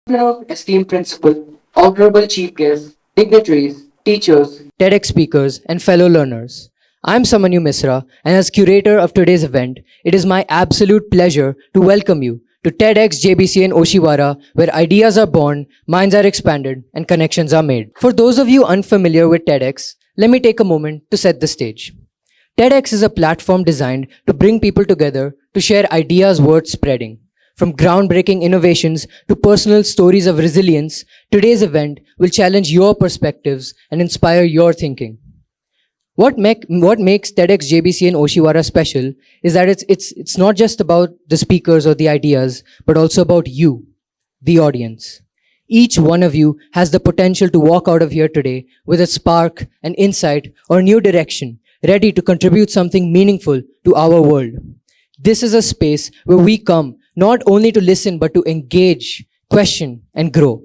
Hello, esteemed principal, honorable chief guests, dignitaries, teachers, TEDx speakers, and fellow learners. I'm Samanyu Misra, and as curator of today's event, it is my absolute pleasure to welcome you to TEDx JBC in Oshiwara, where ideas are born, minds are expanded, and connections are made. For those of you unfamiliar with TEDx, let me take a moment to set the stage. TEDx is a platform designed to bring people together to share ideas worth spreading. From groundbreaking innovations to personal stories of resilience, today's event will challenge your perspectives and inspire your thinking. What makes TEDx JBC in Oshiwara special is that it's not just about the speakers or the ideas, but also about you, the audience. Each one of you has the potential to walk out of here today with a spark, an insight, or a new direction, ready to contribute something meaningful to our world. This is a space where we come not only to listen, but to engage, question, and grow.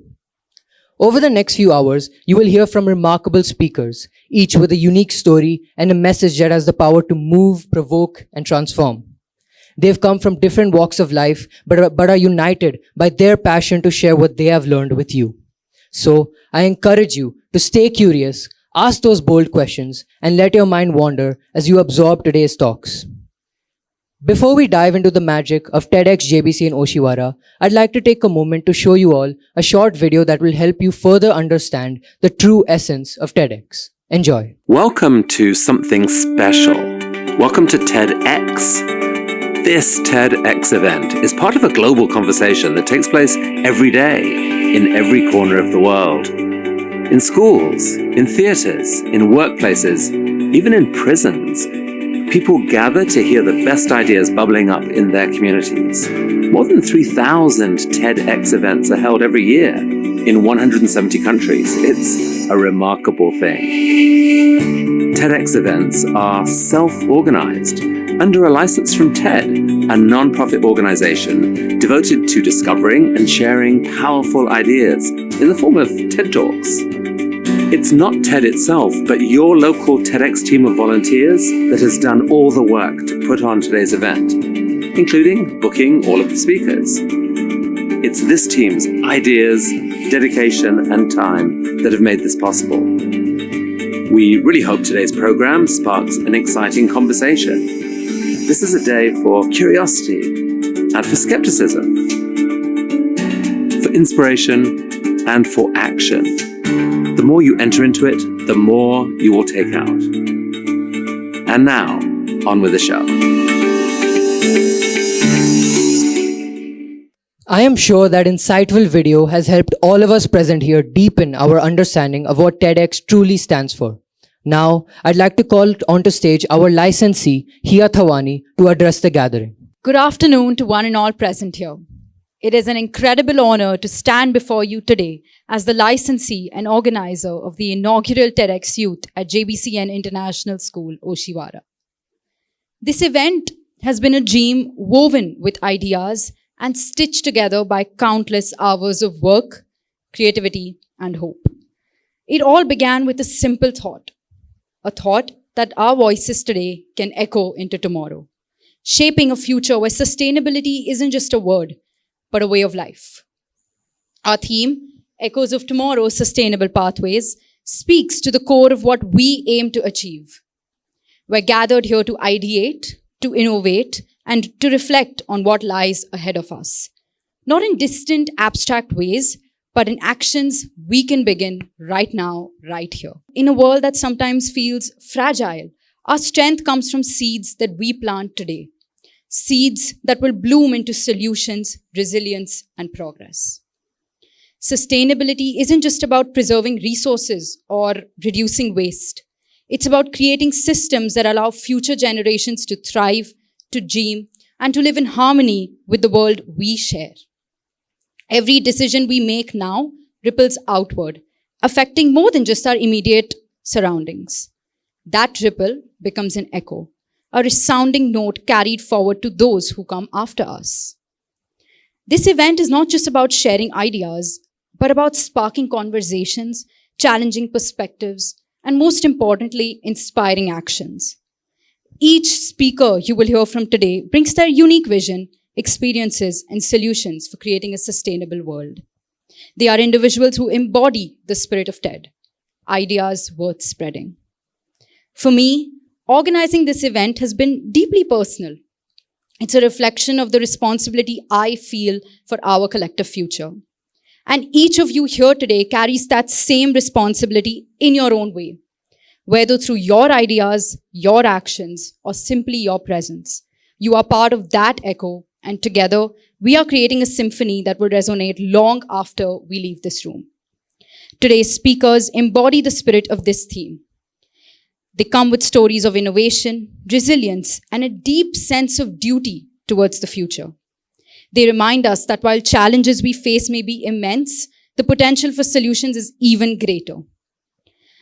Over the next few hours, you will hear from remarkable speakers, each with a unique story and a message that has the power to move, provoke, and transform. They've come from different walks of life, but are united by their passion to share what they have learned with you. So, I encourage you to stay curious, ask those bold questions, and let your mind wander as you absorb today's talks. Before we dive into the magic of TEDx JBC in Oshiwara, I'd like to take a moment to show you all a short video that will help you further understand the true essence of TEDx. Enjoy. Welcome to something special. Welcome to TEDx. This TEDx event is part of a global conversation that takes place every day in every corner of the world. In schools, in theaters, in workplaces, even in prisons, people gather to hear the best ideas bubbling up in their communities. More than 3,000 TEDx events are held every year in 170 countries. It's a remarkable thing. TEDx events are self-organized under a license from TED, a non-profit organization devoted to discovering and sharing powerful ideas in the form of TED Talks. It's not TED itself, but your local TEDx team of volunteers that has done all the work to put on today's event, including booking all of the speakers. It's this team's ideas, dedication, and time that have made this possible. We really hope today's program sparks an exciting conversation. This is a day for curiosity and for skepticism, for inspiration and for action. The more you enter into it, the more you will take out. And now, on with the show. I am sure that insightful video has helped all of us present here deepen our understanding of what TEDx truly stands for. Now, I'd like to call onto stage our licensee, Hia Thawani, to address the gathering. Good afternoon to one and all present here. It is an incredible honor to stand before you today as the licensee and organizer of the inaugural TEDx Youth at JBCN International School, Oshiwara. This event has been a dream woven with ideas and stitched together by countless hours of work, creativity, and hope. It all began with a simple thought, a thought that our voices today can echo into tomorrow, shaping a future where sustainability isn't just a word, but a way of life. Our theme, Echoes of Tomorrow, Sustainable Pathways, speaks to the core of what we aim to achieve. We're gathered here to ideate, to innovate, and to reflect on what lies ahead of us. Not in distant, abstract ways, but in actions we can begin right now, right here. In a world that sometimes feels fragile, our strength comes from seeds that we plant today. Seeds that will bloom into solutions, resilience, and progress. Sustainability isn't just about preserving resources or reducing waste. It's about creating systems that allow future generations to thrive, to dream, and to live in harmony with the world we share. Every decision we make now ripples outward, affecting more than just our immediate surroundings. That ripple becomes an echo, a resounding note carried forward to those who come after us. This event is not just about sharing ideas, but about sparking conversations, challenging perspectives, and most importantly, inspiring actions. Each speaker you will hear from today brings their unique vision, experiences, and solutions for creating a sustainable world. They are individuals who embody the spirit of TED, ideas worth spreading. For me, organizing this event has been deeply personal. It's a reflection of the responsibility I feel for our collective future. And each of you here today carries that same responsibility in your own way, whether through your ideas, your actions, or simply your presence. You are part of that echo, and together we are creating a symphony that will resonate long after we leave this room. Today's speakers embody the spirit of this theme. They come with stories of innovation, resilience, and a deep sense of duty towards the future. They remind us that while challenges we face may be immense, the potential for solutions is even greater.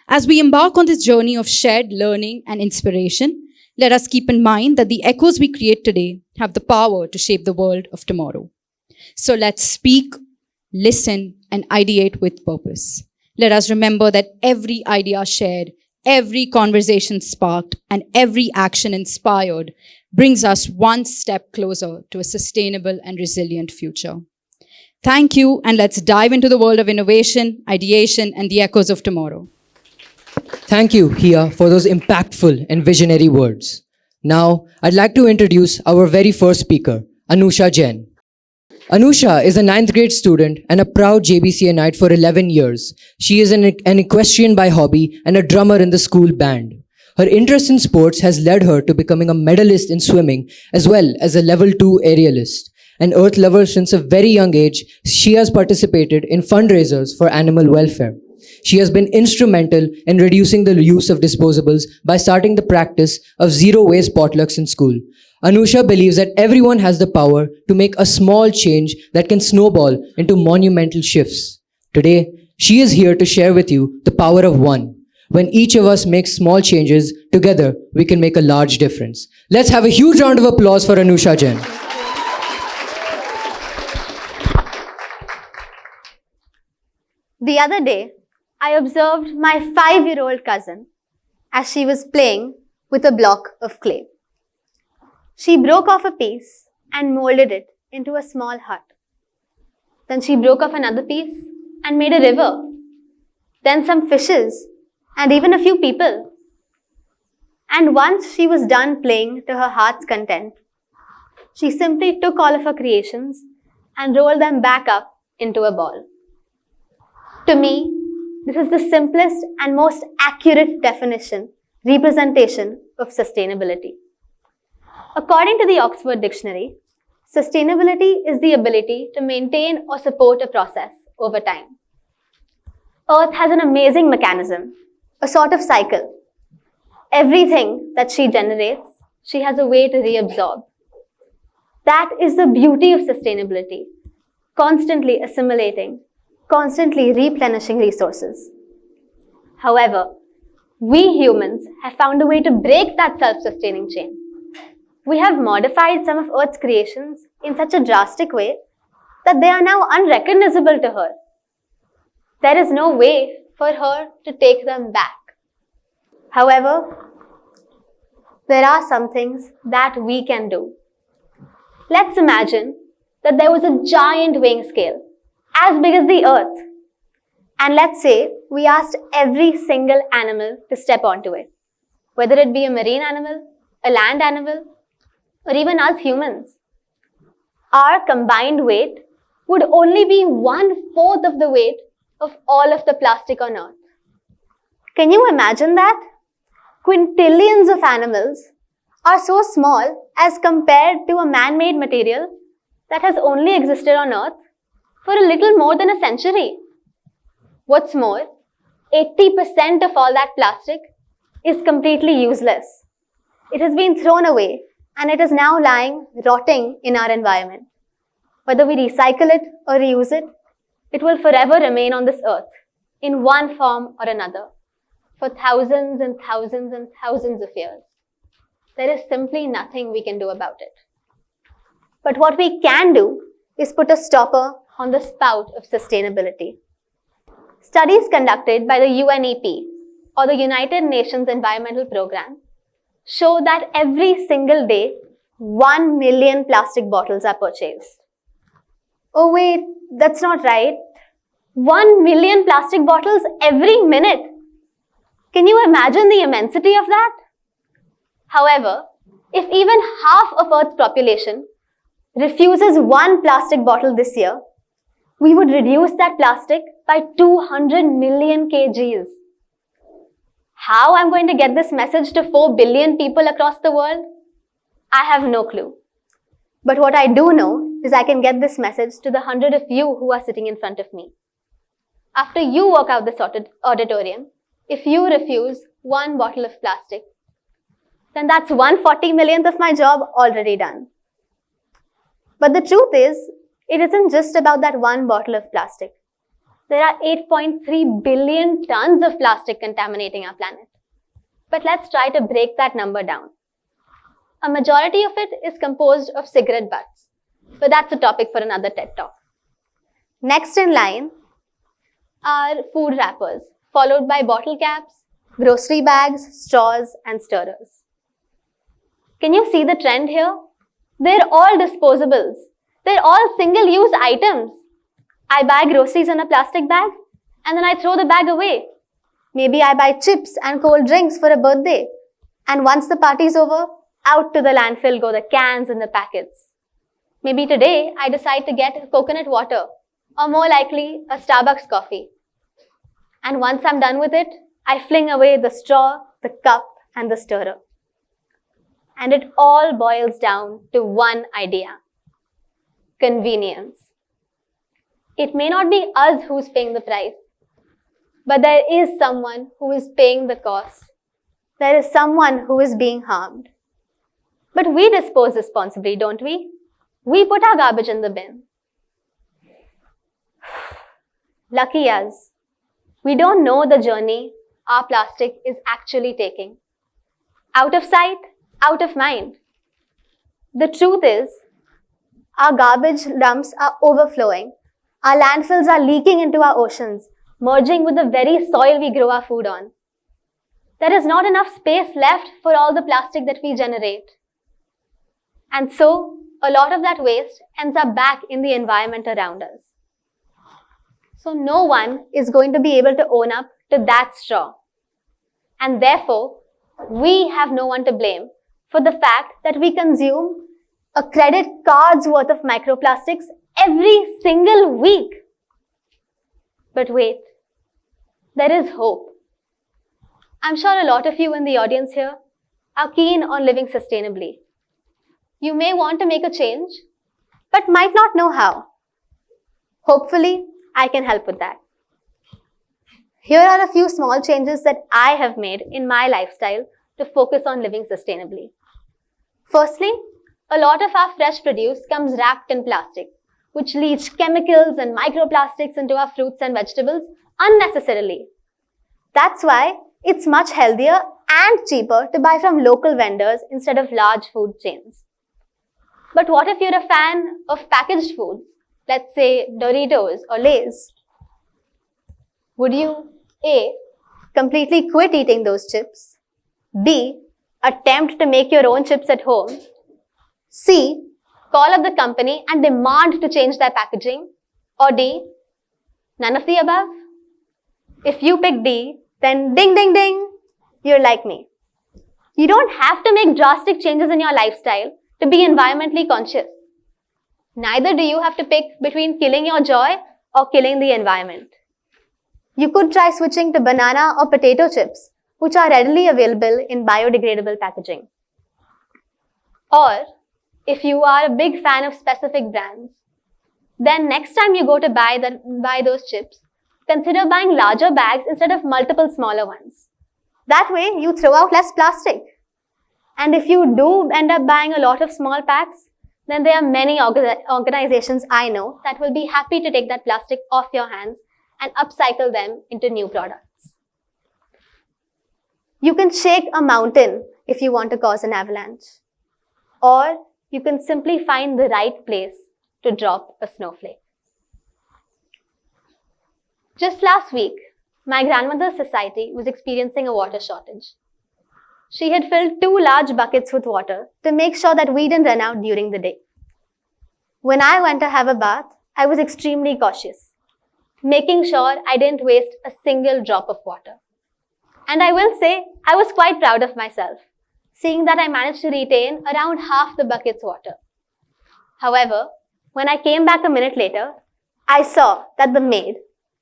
As we embark on this journey of shared learning and inspiration, let us keep in mind that the echoes we create today have the power to shape the world of tomorrow. So let's speak, listen, and ideate with purpose. Let us remember that every idea shared, every conversation sparked, and every action inspired brings us one step closer to a sustainable and resilient future. Thank you, and let's dive into the world of innovation, ideation, and the echoes of tomorrow. Thank you, Hia, for those impactful and visionary words. Now, I'd like to introduce our very first speaker, Anusha Jain. Anusha is a 9th grade student and a proud JBCNite for 11 years. She is an equestrian by hobby and a drummer in the school band. Her interest in sports has led her to becoming a medalist in swimming as well as a level 2 aerialist. An earth lover since a very young age, she has participated in fundraisers for animal welfare. She has been instrumental in reducing the use of disposables by starting the practice of zero waste potlucks in school. Anusha believes that everyone has the power to make a small change that can snowball into monumental shifts. Today, she is here to share with you the power of one. When each of us makes small changes, together we can make a large difference. Let's have a huge round of applause for Anusha Jain. The other day, I observed my 5-year-old cousin as she was playing with a block of clay. She broke off a piece and molded it into a small hut. Then she broke off another piece and made a river. Then some fishes and even a few people. And once she was done playing to her heart's content, she simply took all of her creations and rolled them back up into a ball. To me, this is the simplest and most accurate representation of sustainability. According to the Oxford Dictionary, sustainability is the ability to maintain or support a process over time. Earth has an amazing mechanism, a sort of cycle. Everything that she generates, she has a way to reabsorb. That is the beauty of sustainability, constantly assimilating, constantly replenishing resources. However, we humans have found a way to break that self-sustaining chain. We have modified some of Earth's creations in such a drastic way that they are now unrecognizable to her. There is no way for her to take them back. However, there are some things that we can do. Let's imagine that there was a giant weighing scale, as big as the Earth. And let's say we asked every single animal to step onto it, whether it be a marine animal, a land animal, or even us humans. Our combined weight would only be 1/4 of the weight of all of the plastic on Earth. Can you imagine that? Quintillions of animals are so small as compared to a man-made material that has only existed on Earth for a little more than a century. What's more, 80% of all that plastic is completely useless. It has been thrown away and it is now lying rotting in our environment. Whether we recycle it or reuse it, it will forever remain on this earth in one form or another for thousands and thousands and thousands of years. There is simply nothing we can do about it. But what we can do is put a stopper on the spout of sustainability. Studies conducted by the UNEP, or the United Nations Environmental Programme, show that every single day, 1 million plastic bottles are purchased. Oh wait, that's not right. 1 million plastic bottles every minute. Can you imagine the immensity of that? However, if even half of Earth's population refuses one plastic bottle this year, we would reduce that plastic by 200 million kgs. How I'm going to get this message to 4 billion people across the world? I have no clue. But what I do know is I can get this message to the 100 of you who are sitting in front of me. After you walk out this auditorium, if you refuse one bottle of plastic, then that's 140 millionth of my job already done. But the truth is, it isn't just about that one bottle of plastic. There are 8.3 billion tons of plastic contaminating our planet. But let's try to break that number down. A majority of it is composed of cigarette butts, but that's a topic for another TED Talk. Next in line are food wrappers, followed by bottle caps, grocery bags, straws, and stirrers. Can you see the trend here? They're all disposables. They're all single-use items. I buy groceries in a plastic bag and then I throw the bag away. Maybe I buy chips and cold drinks for a birthday. And once the party's over, out to the landfill go the cans and the packets. Maybe today I decide to get coconut water, or more likely a Starbucks coffee. And once I'm done with it, I fling away the straw, the cup, and the stirrer. And it all boils down to one idea: convenience. It may not be us who's paying the price, but there is someone who is paying the cost. There is someone who is being harmed. But we dispose responsibly, don't we? We put our garbage in the bin. Lucky us. We don't know the journey our plastic is actually taking. Out of sight, out of mind. The truth is, our garbage dumps are overflowing. Our landfills are leaking into our oceans, merging with the very soil we grow our food on. There is not enough space left for all the plastic that we generate. And so, a lot of that waste ends up back in the environment around us. So no one is going to be able to own up to that straw. And therefore, we have no one to blame for the fact that we consume a credit card's worth of microplastics every single week. But wait, there is hope. I'm sure a lot of you in the audience here are keen on living sustainably. You may want to make a change, but might not know how. Hopefully, I can help with that. Here are a few small changes that I have made in my lifestyle to focus on living sustainably. Firstly, a lot of our fresh produce comes wrapped in plastic, which leaches chemicals and microplastics into our fruits and vegetables unnecessarily. That's why it's much healthier and cheaper to buy from local vendors instead of large food chains. But what if you're a fan of packaged foods? Let's say Doritos or Lay's. Would you A, completely quit eating those chips? B, attempt to make your own chips at home? C, call up the company and demand to change their packaging? Or D, none of the above? If you pick D, then ding ding ding, you're like me. You don't have to make drastic changes in your lifestyle to be environmentally conscious. Neither do you have to pick between killing your joy or killing the environment. You could try switching to banana or potato chips, which are readily available in biodegradable packaging. Or, if you are a big fan of specific brands, then next time you go to buy those chips, consider buying larger bags instead of multiple smaller ones. That way, you throw out less plastic. And if you do end up buying a lot of small packs, then there are many organizations I know that will be happy to take that plastic off your hands and upcycle them into new products. You can shake a mountain if you want to cause an avalanche. Or you can simply find the right place to drop a snowflake. Just last week, my grandmother's society was experiencing a water shortage. She had filled 2 large buckets with water to make sure that we didn't run out during the day. When I went to have a bath, I was extremely cautious. making sure I didn't waste a single drop of water. And I will say, I was quite proud of myself, seeing that I managed to retain around half the bucket's water. However, when I came back a minute later, I saw that the maid,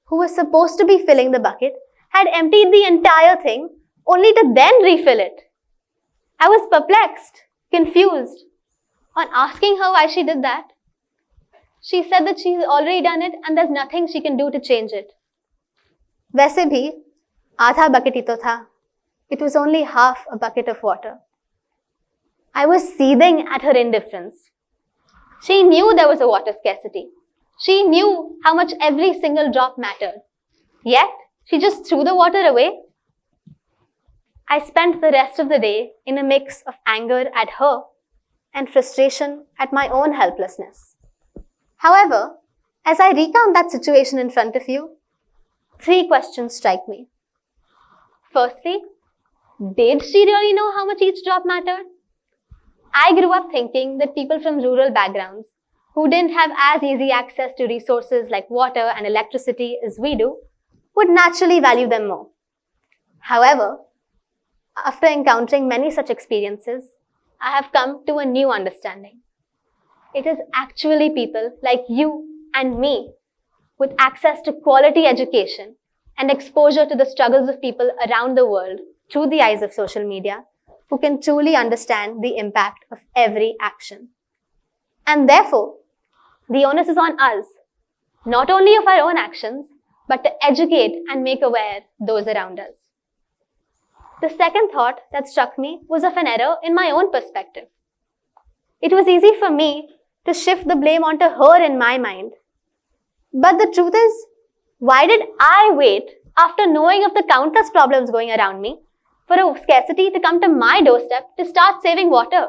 who was supposed to be filling the bucket, had emptied the entire thing only to then refill it. I was perplexed, confused. On asking her why she did that, she said that she's already done it and there's nothing she can do to change it. वैसे भी आधा bucket ही तो था. It was only half a bucket of water. I was seething at her indifference. She knew there was a water scarcity. She knew how much every single drop mattered. Yet, she just threw the water away. I spent the rest of the day in a mix of anger at her and frustration at my own helplessness. However, as I recount that situation in front of you, 3 questions strike me. Firstly, did she really know how much each drop mattered? I grew up thinking that people from rural backgrounds who didn't have as easy access to resources like water and electricity as we do would naturally value them more. However, after encountering many such experiences, I have come to a new understanding. It is actually people like you and me with access to quality education and exposure to the struggles of people around the world through the eyes of social media who can truly understand the impact of every action. And therefore, the onus is on us, not only of our own actions, but to educate and make aware those around us. The second thought that struck me was of an error in my own perspective. It was easy for me to shift the blame onto her in my mind. But the truth is, why did I wait after knowing of the countless problems going around me for a scarcity to come to my doorstep to start saving water?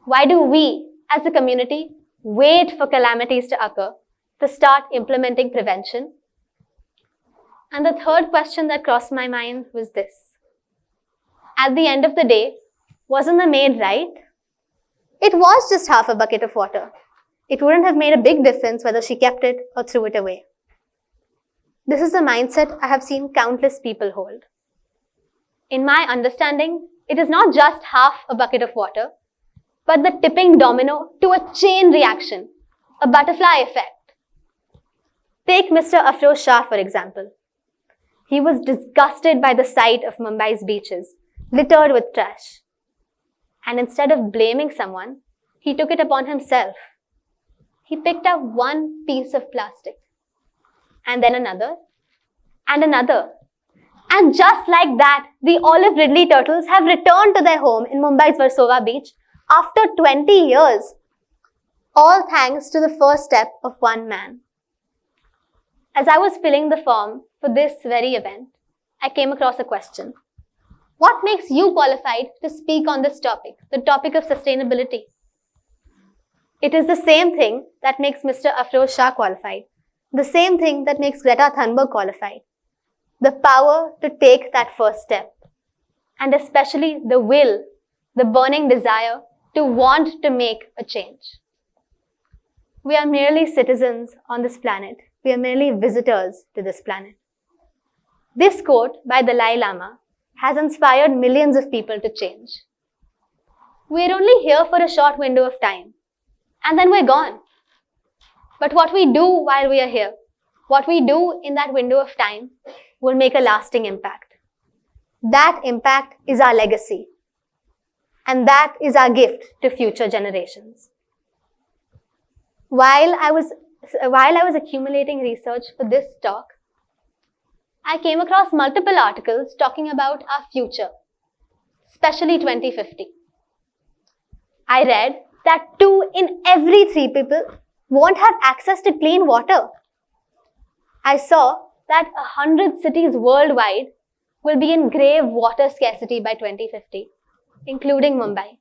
Why do we, as a community, wait for calamities to occur to start implementing prevention? And the third question that crossed my mind was this. At the end of the day, wasn't the maid right? It was just half a bucket of water. It wouldn't have made a big difference whether she kept it or threw it away. This is the mindset I have seen countless people hold. In my understanding, it is not just half a bucket of water, but the tipping domino to a chain reaction, a butterfly effect. Take Mr. Afroz Shah, for example. He was disgusted by the sight of Mumbai's beaches, littered with trash. And instead of blaming someone, he took it upon himself. He picked up one piece of plastic, and then another, and another. And just like that, the olive ridley turtles have returned to their home in Mumbai's Versova beach after 20 years. All thanks to the first step of one man. As I was filling the form for this very event, I came across a question. What makes you qualified to speak on this topic, the topic of sustainability? It is the same thing that makes Mr. Afroz Shah qualified, the same thing that makes Greta Thunberg qualified. The power to take that first step, and especially the will, the burning desire to want to make a change. We are merely citizens on this planet. We are merely visitors to this planet. This quote by Dalai Lama has inspired millions of people to change. We're only here for a short window of time, and then we're gone. But what we do while we are here, what we do in that window of time, will make a lasting impact. That impact is our legacy, and that is our gift to future generations. While I was accumulating research for this talk, I came across multiple articles talking about our future, especially 2050. I read that 2 in every 3 people won't have access to clean water. I saw that 100 cities worldwide will be in grave water scarcity by 2050, including Mumbai.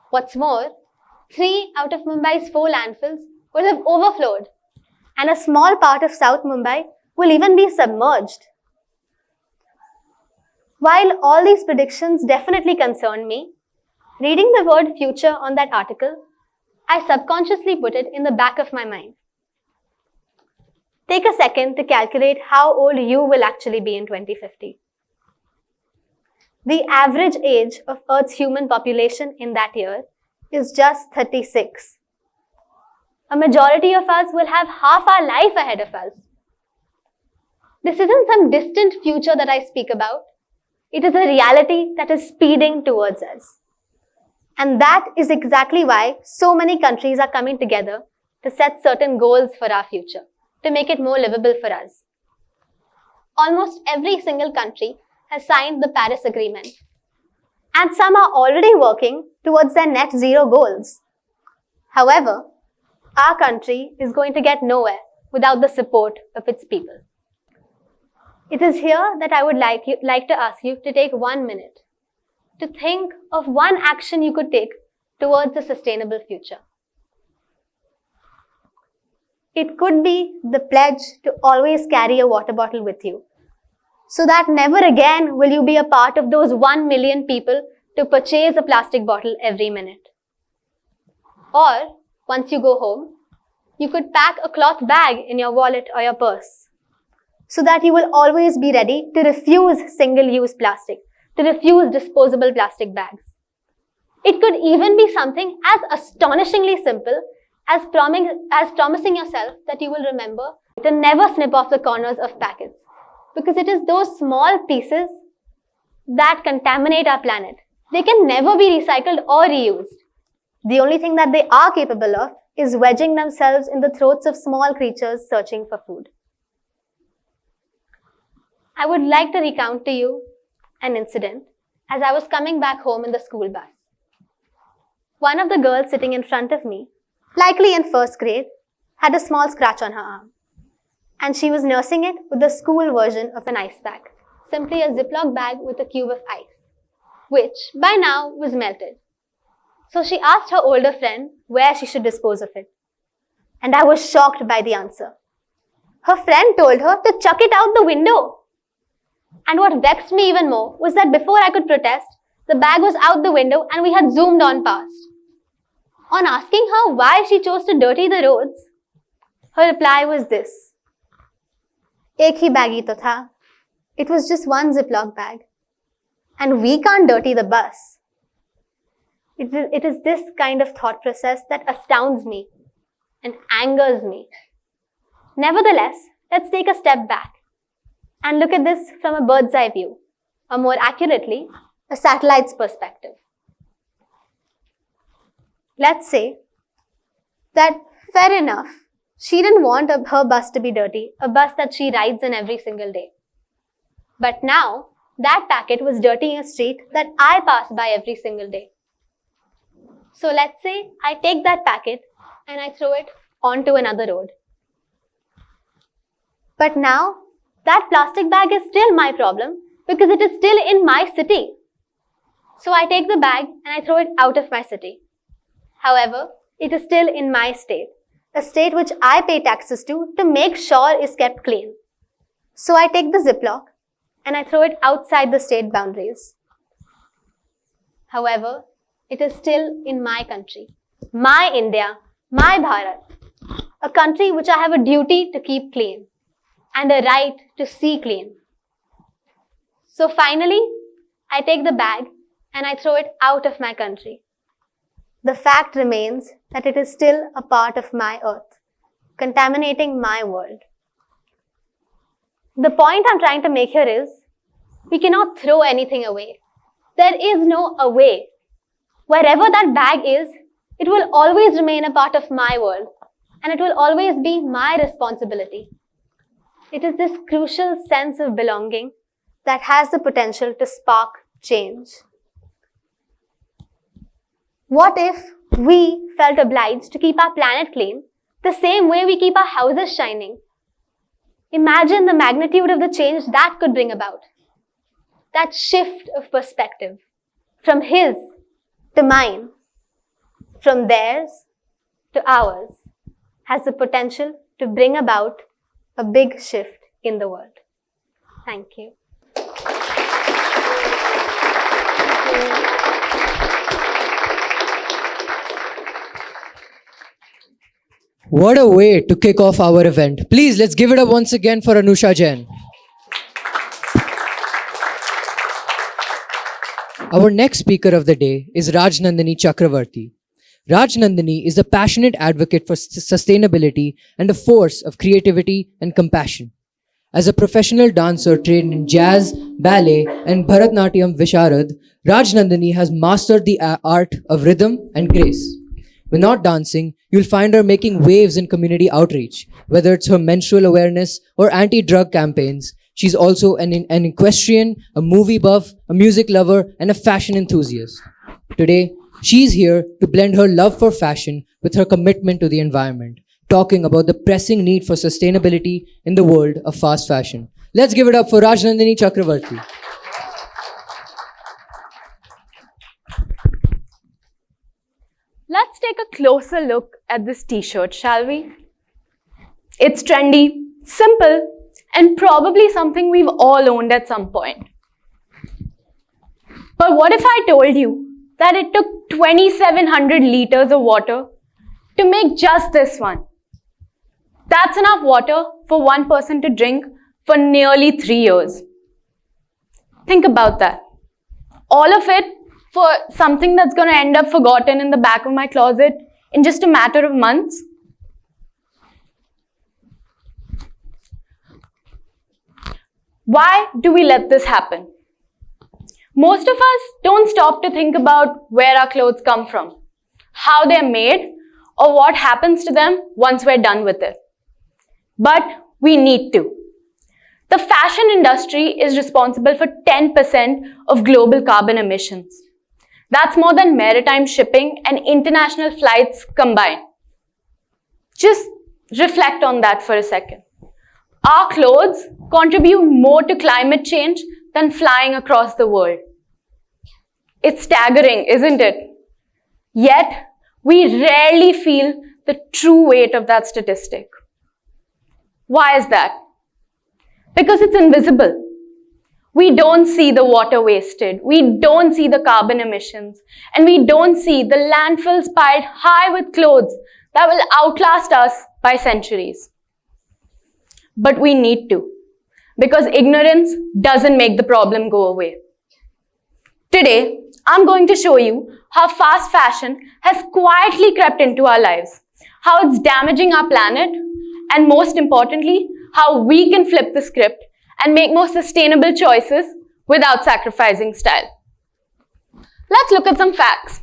What's more, 3 out of Mumbai's 4 landfills will have overflowed, and a small part of South Mumbai will even be submerged. While all these predictions definitely concern me, reading the word future on that article, I subconsciously put it in the back of my mind. Take a second to calculate how old you will actually be in 2050. The average age of Earth's human population in that year is just 36. A majority of us will have half our life ahead of us. This isn't some distant future that I speak about. It is a reality that is speeding towards us. And that is exactly why so many countries are coming together to set certain goals for our future, to make it more livable for us. Almost every single country has signed the Paris Agreement, and some are already working towards their net zero goals. However, our country is going to get nowhere without the support of its people. It is here that I would like to ask you to take 1 minute to think of one action you could take towards a sustainable future. It could be the pledge to always carry a water bottle with you, so that never again will you be a part of those 1 million people to purchase a plastic bottle every minute. Or, once you go home, you could pack a cloth bag in your wallet or your purse, so that you will always be ready to refuse single-use plastic, to refuse disposable plastic bags. It could even be something as astonishingly simple as promising yourself that you will remember to never snip off the corners of packets, because it is those small pieces that contaminate our planet. They can never be recycled or reused. The only thing that they are capable of is wedging themselves in the throats of small creatures searching for food. I would like to recount to you an incident as I was coming back home in the school bus. One of the girls sitting in front of me, likely in first grade, had a small scratch on her arm, and she was nursing it with the school version of an ice pack, simply a Ziploc bag with a cube of ice, which by now was melted. So she asked her older friend where she should dispose of it, and I was shocked by the answer. Her friend told her to chuck it out the window. And what vexed me even more was that before I could protest, the bag was out the window and we had zoomed on past. On asking her why she chose to dirty the roads, her reply was this: "Ek hi bag hi to tha. It was just one Ziploc bag. And we can't dirty the bus." It is this kind of thought process that astounds me and angers me. Nevertheless, let's take a step back and look at this from a bird's eye view, or more accurately, a satellite's perspective. Let's say that, fair enough, she didn't want her bus to be dirty, a bus that she rides in every single day. But now, that packet was dirtying a street that I pass by every single day. So let's say I take that packet and I throw it onto another road. But now, that plastic bag is still my problem because it is still in my city. So I take the bag and I throw it out of my city. However, it is still in my state, a state which I pay taxes to make sure is kept clean. So I take the Ziploc and I throw it outside the state boundaries. However, it is still in my country, my India, my Bharat, a country which I have a duty to keep clean and a right to see clean. So finally, I take the bag and I throw it out of my country. The fact remains that it is still a part of my earth, contaminating my world. The point I'm trying to make here is, we cannot throw anything away. There is no away. Wherever that bag is, it will always remain a part of my world, and it will always be my responsibility. It is this crucial sense of belonging that has the potential to spark change. What if we felt obliged to keep our planet clean the same way we keep our houses shining? Imagine the magnitude of the change that could bring about. That shift of perspective from his to mine, from theirs to ours, has the potential to bring about a big shift in the world. Thank you. What a way to kick off our event. Please, let's give it up once again for Anusha Jain. Our next speaker of the day is Rajnandani Chakravarti. Rajnandani is a passionate advocate for sustainability and a force of creativity and compassion. As a professional dancer trained in jazz, ballet, and Bharatnatyam Visharad, Rajnandani has mastered the art of rhythm and grace. When not dancing, you'll find her making waves in community outreach, whether it's her menstrual awareness or anti-drug campaigns. She's also an equestrian, a movie buff, a music lover, and a fashion enthusiast. Today, she's here to blend her love for fashion with her commitment to the environment, talking about the pressing need for sustainability in the world of fast fashion. Let's give it up for Rajnandani Chakravarti. Let's take a closer look at this t-shirt, shall we? It's trendy, simple, and probably something we've all owned at some point. But what if I told you that it took 2,700 liters of water to make just this one? That's enough water for one person to drink for nearly 3 years. Think about that. All of it for something that's going to end up forgotten in the back of my closet in just a matter of months. Why do we let this happen? Most of us don't stop to think about where our clothes come from, how they're made, or what happens to them once we're done with it. But we need to. The fashion industry is responsible for 10% of global carbon emissions. That's more than maritime shipping and international flights combined. Just reflect on that for a second. Our clothes contribute more to climate change than flying across the world. It's staggering, isn't it? Yet, we rarely feel the true weight of that statistic. Why is that? Because it's invisible. We don't see the water wasted, we don't see the carbon emissions, and we don't see the landfills piled high with clothes that will outlast us by centuries. But we need to, because ignorance doesn't make the problem go away. Today, I'm going to show you how fast fashion has quietly crept into our lives, how it's damaging our planet, and most importantly, how we can flip the script and make more sustainable choices without sacrificing style. Let's look at some facts.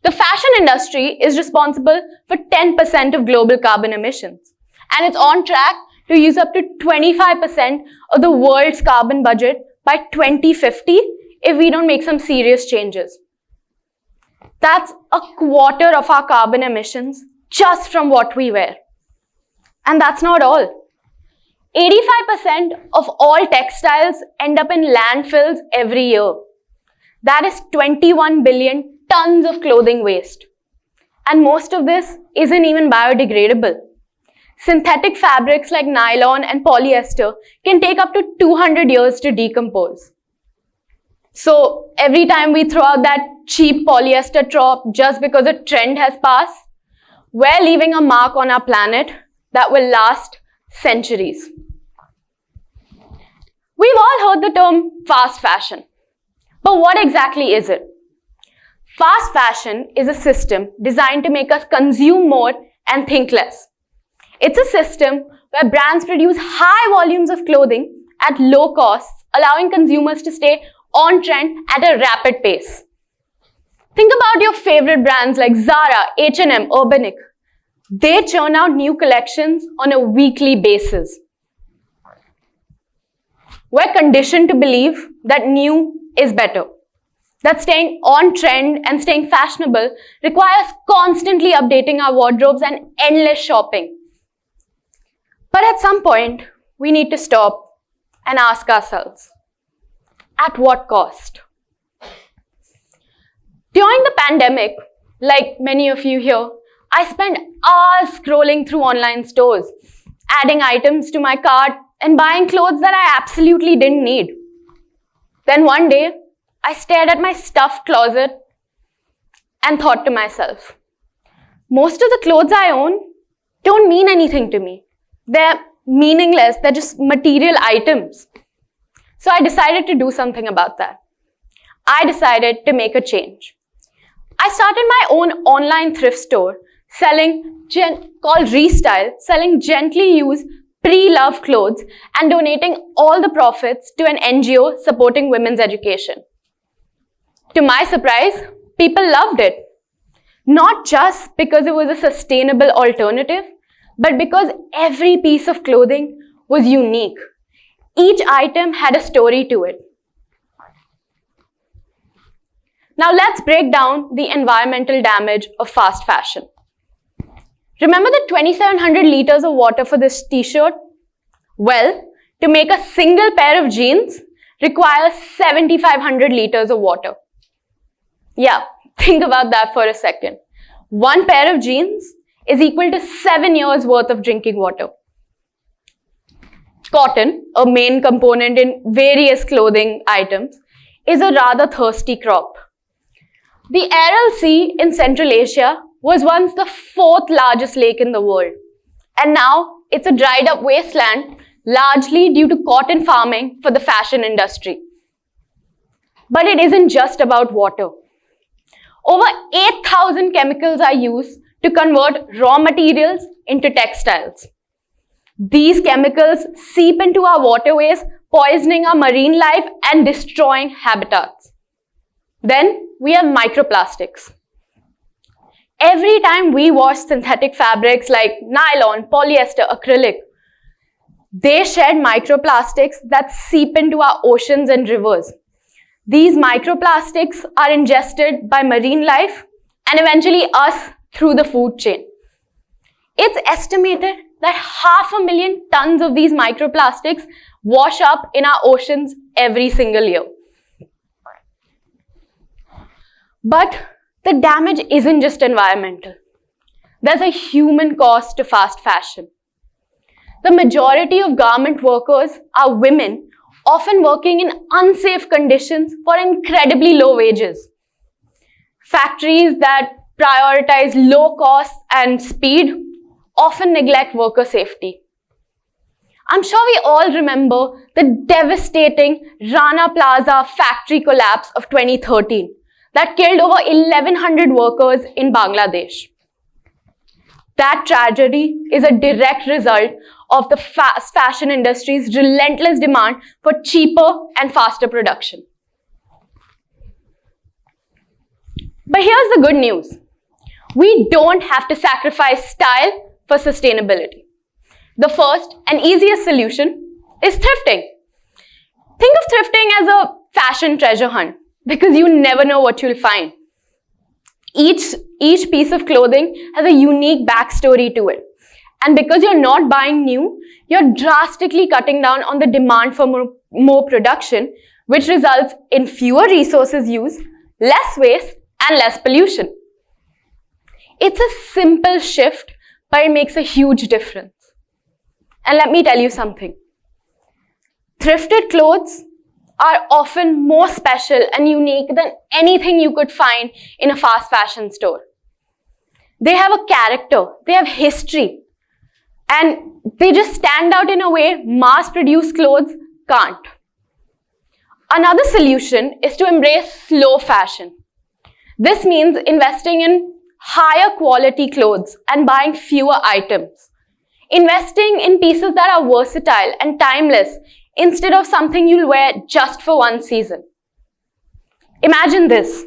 The fashion industry is responsible for 10% of global carbon emissions, and it's on track to use up to 25% of the world's carbon budget by 2050 if we don't make some serious changes. That's a quarter of our carbon emissions just from what we wear. And that's not all. 85% of all textiles end up in landfills every year. That is 21 billion tons of clothing waste. And most of this isn't even biodegradable. Synthetic fabrics like nylon and polyester can take up to 200 years to decompose. So every time we throw out that cheap polyester top just because a trend has passed, we're leaving a mark on our planet that will last centuries. We've all heard the term fast fashion. But what exactly is it? Fast fashion is a system designed to make us consume more and think less. It's a system where brands produce high volumes of clothing at low costs, allowing consumers to stay on trend at a rapid pace. Think about your favorite brands like Zara, H&M, Urbanic. They churn out new collections on a weekly basis. We're conditioned to believe that new is better, that staying on trend and staying fashionable requires constantly updating our wardrobes and endless shopping. But at some point, we need to stop and ask ourselves, at what cost? During the pandemic, like many of you here, I spent hours scrolling through online stores, adding items to my cart and buying clothes that I absolutely didn't need. Then one day, I stared at my stuffed closet and thought to myself, most of the clothes I own don't mean anything to me. They're meaningless, they're just material items. So I decided to do something about that. I decided to make a change. I started my own online thrift store called Restyle, selling gently used pre-loved clothes and donating all the profits to an NGO supporting women's education. To my surprise, people loved it. Not just because it was a sustainable alternative, but because every piece of clothing was unique. Each item had a story to it. Now let's break down the environmental damage of fast fashion. Remember the 2,700 liters of water for this t-shirt? Well, to make a single pair of jeans requires 7,500 liters of water. Yeah, think about that for a second. One pair of jeans is equal to 7 years worth of drinking water. Cotton, a main component in various clothing items, is a rather thirsty crop. The Aral Sea in Central Asia was once the 4th largest lake in the world, and now it's a dried up wasteland, largely due to cotton farming for the fashion industry. But it isn't just about water. Over 8,000 chemicals are used to convert raw materials into textiles. These chemicals seep into our waterways, poisoning our marine life and destroying habitats. Then we have microplastics. Every time we wash synthetic fabrics like nylon, polyester, acrylic, they shed microplastics that seep into our oceans and rivers. These microplastics are ingested by marine life and eventually us through the food chain. It's estimated that 500,000 tons of these microplastics wash up in our oceans every single year. But the damage isn't just environmental. There's a human cost to fast fashion. The majority of garment workers are women, often working in unsafe conditions for incredibly low wages. Factories that prioritize low costs and speed often neglect worker safety. I'm sure we all remember the devastating Rana Plaza factory collapse of 2013 that killed over 1,100 workers in Bangladesh. That tragedy is a direct result of the fast fashion industry's relentless demand for cheaper and faster production. But here's the good news. We don't have to sacrifice style for sustainability. The first and easiest solution is thrifting. Think of thrifting as a fashion treasure hunt because you never know what you'll find. Each piece of clothing has a unique backstory to it. And because you're not buying new, you're drastically cutting down on the demand for more production, which results in fewer resources used, less waste, and less pollution. It's a simple shift, but it makes a huge difference. And let me tell you something. Thrifted clothes are often more special and unique than anything you could find in a fast fashion store. They have a character, they have history, and they just stand out in a way mass-produced clothes can't. Another solution is to embrace slow fashion. This means investing in higher quality clothes and buying fewer items. Investing in pieces that are versatile and timeless instead of something you'll wear just for one season. Imagine this.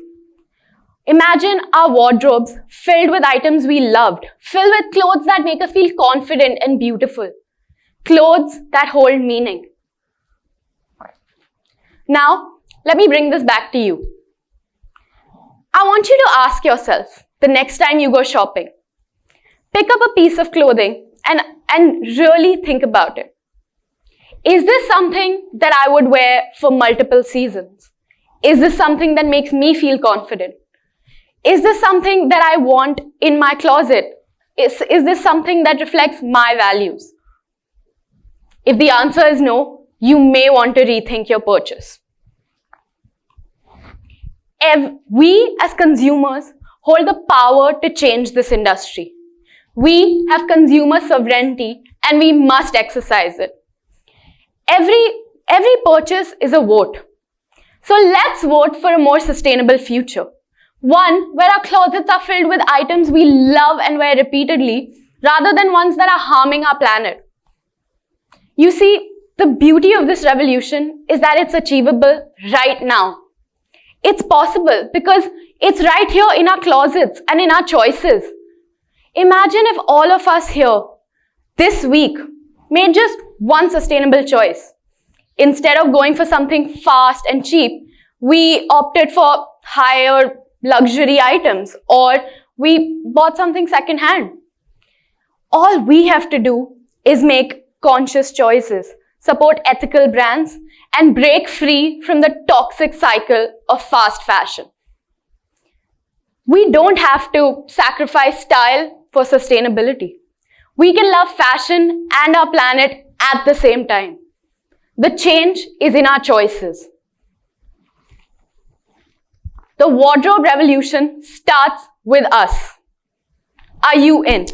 Imagine our wardrobes filled with items we loved, filled with clothes that make us feel confident and beautiful, clothes that hold meaning. Now, let me bring this back to you. I want you to ask yourself the next time you go shopping, pick up a piece of clothing and really think about it. Is this something that I would wear for multiple seasons? Is this something that makes me feel confident? Is this something that I want in my closet? Is this something that reflects my values? If the answer is no, you may want to rethink your purchase. We as consumers hold the power to change this industry. We have consumer sovereignty and we must exercise it. Every purchase is a vote. So let's vote for a more sustainable future. One where our closets are filled with items we love and wear repeatedly, rather than ones that are harming our planet. You see, the beauty of this revolution is that it's achievable right now. It's possible because it's right here in our closets and in our choices. Imagine if all of us here this week made just one sustainable choice. Instead of going for something fast and cheap, we opted for higher luxury items, or we bought something secondhand. All we have to do is make conscious choices, support ethical brands, and break free from the toxic cycle of fast fashion. We don't have to sacrifice style for sustainability. We can love fashion and our planet at the same time. The change is in our choices. The wardrobe revolution starts with us. Are you in?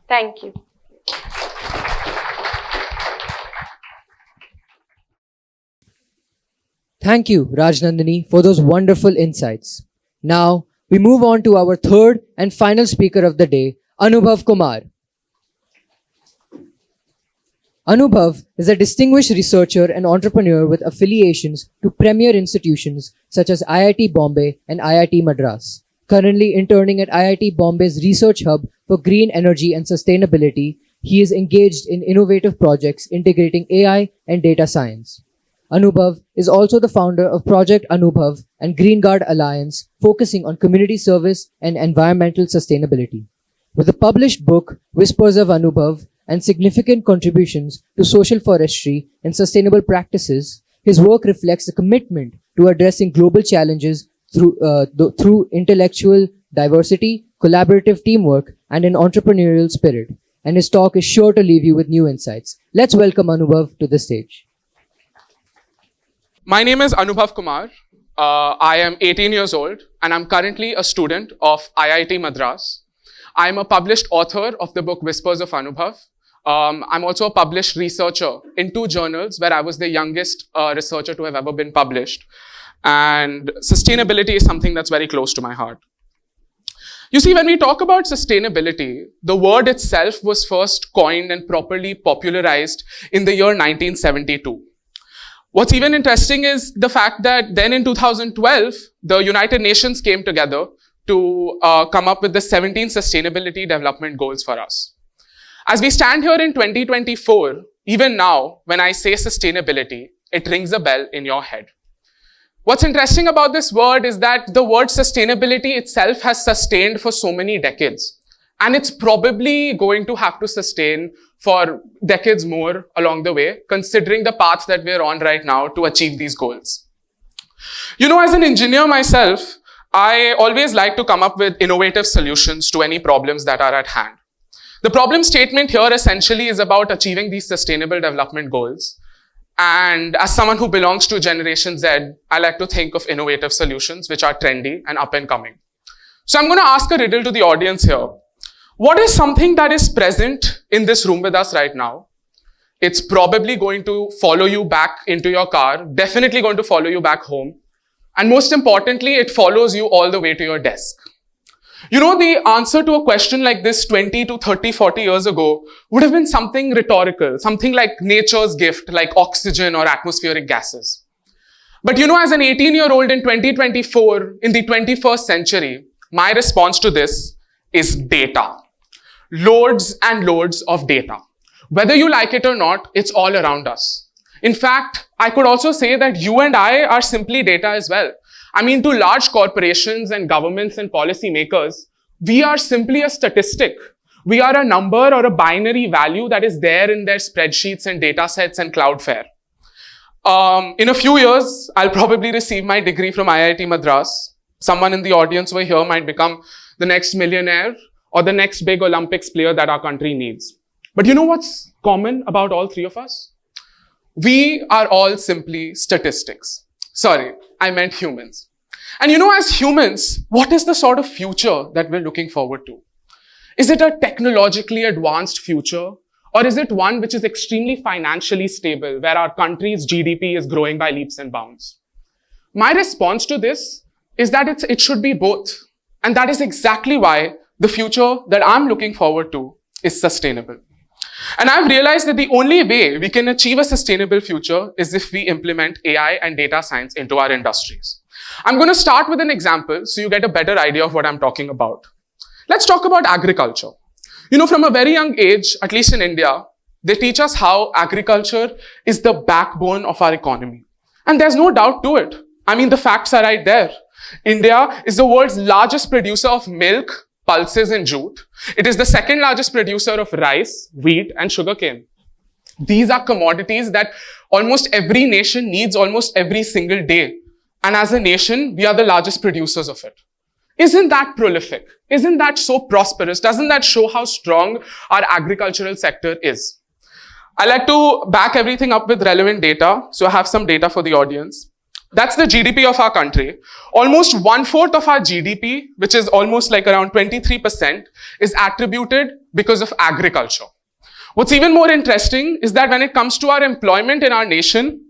Thank you. Thank you, Rajnandini, for those wonderful insights. Now, we move on to our third and final speaker of the day, Anubhav Kumar. Anubhav is a distinguished researcher and entrepreneur with affiliations to premier institutions such as IIT Bombay and IIT Madras. Currently interning at IIT Bombay's Research Hub for Green Energy and Sustainability, he is engaged in innovative projects integrating AI and data science. Anubhav is also the founder of Project Anubhav and Green Guard Alliance, focusing on community service and environmental sustainability. With the published book, Whispers of Anubhav, and significant contributions to social forestry and sustainable practices, his work reflects a commitment to addressing global challenges through intellectual diversity, collaborative teamwork, and an entrepreneurial spirit. And his talk is sure to leave you with new insights. Let's welcome Anubhav to the stage. My name is Anubhav Kumar. I am 18 years old and I'm currently a student of IIT Madras. I am a published author of the book Whispers of Anubhav. I'm also a published researcher in 2 journals where I was the youngest researcher to have ever been published. And sustainability is something that's very close to my heart. You see, when we talk about sustainability, the word itself was first coined and properly popularized in the year 1972. What's even interesting is the fact that then in 2012, the United Nations came together to come up with the 17 Sustainability Development Goals for us. As we stand here in 2024, even now, when I say sustainability, it rings a bell in your head. What's interesting about this word is that the word sustainability itself has sustained for so many decades. And it's probably going to have to sustain for decades more along the way, considering the path that we're on right now to achieve these goals. You know, as an engineer myself, I always like to come up with innovative solutions to any problems that are at hand. The problem statement here essentially is about achieving these sustainable development goals. And as someone who belongs to Generation Z, I like to think of innovative solutions which are trendy and up and coming. So I'm going to ask a riddle to the audience here. What is something that is present in this room with us right now? It's probably going to follow you back into your car, definitely going to follow you back home. And most importantly, it follows you all the way to your desk. You know, the answer to a question like this 20 to 30, 40 years ago would have been something rhetorical, something like nature's gift, like oxygen or atmospheric gases. But you know, as an 18-year-old in 2024, in the 21st century, my response to this is data. Loads and loads of data. Whether you like it or not, it's all around us. In fact, I could also say that you and I are simply data as well. I mean, to large corporations and governments and policymakers, we are simply a statistic. We are a number or a binary value that is there in their spreadsheets and data sets and Cloudflare. In a few years, I'll probably receive my degree from IIT Madras. Someone in the audience over here might become the next millionaire or the next big Olympics player that our country needs. But you know what's common about all 3 of us? We are all simply statistics. Sorry, I meant humans. And you know, as humans, what is the sort of future that we're looking forward to? Is it a technologically advanced future? Or is it one which is extremely financially stable, where our country's GDP is growing by leaps and bounds? My response to this is that it should be both. And that is exactly why the future that I'm looking forward to is sustainable. And I've realized that the only way we can achieve a sustainable future is if we implement AI and data science into our industries. I'm going to start with an example so you get a better idea of what I'm talking about. Let's talk about agriculture. From a very young age, at least in India, they teach us how agriculture is the backbone of our economy. And there's no doubt to it. I mean, the facts are right there. India is the world's largest producer of milk, pulses, and jute. It is the second largest producer of rice, wheat, and sugarcane. These are commodities that almost every nation needs almost every single day. And as a nation, we are the largest producers of it. Isn't that prolific? Isn't that so prosperous? Doesn't that show how strong our agricultural sector is? I like to back everything up with relevant data. So I have some data for the audience. That's the GDP of our country. Almost 1/4 of our GDP, which is almost like around 23%, is attributed because of agriculture. What's even more interesting is that when it comes to our employment in our nation,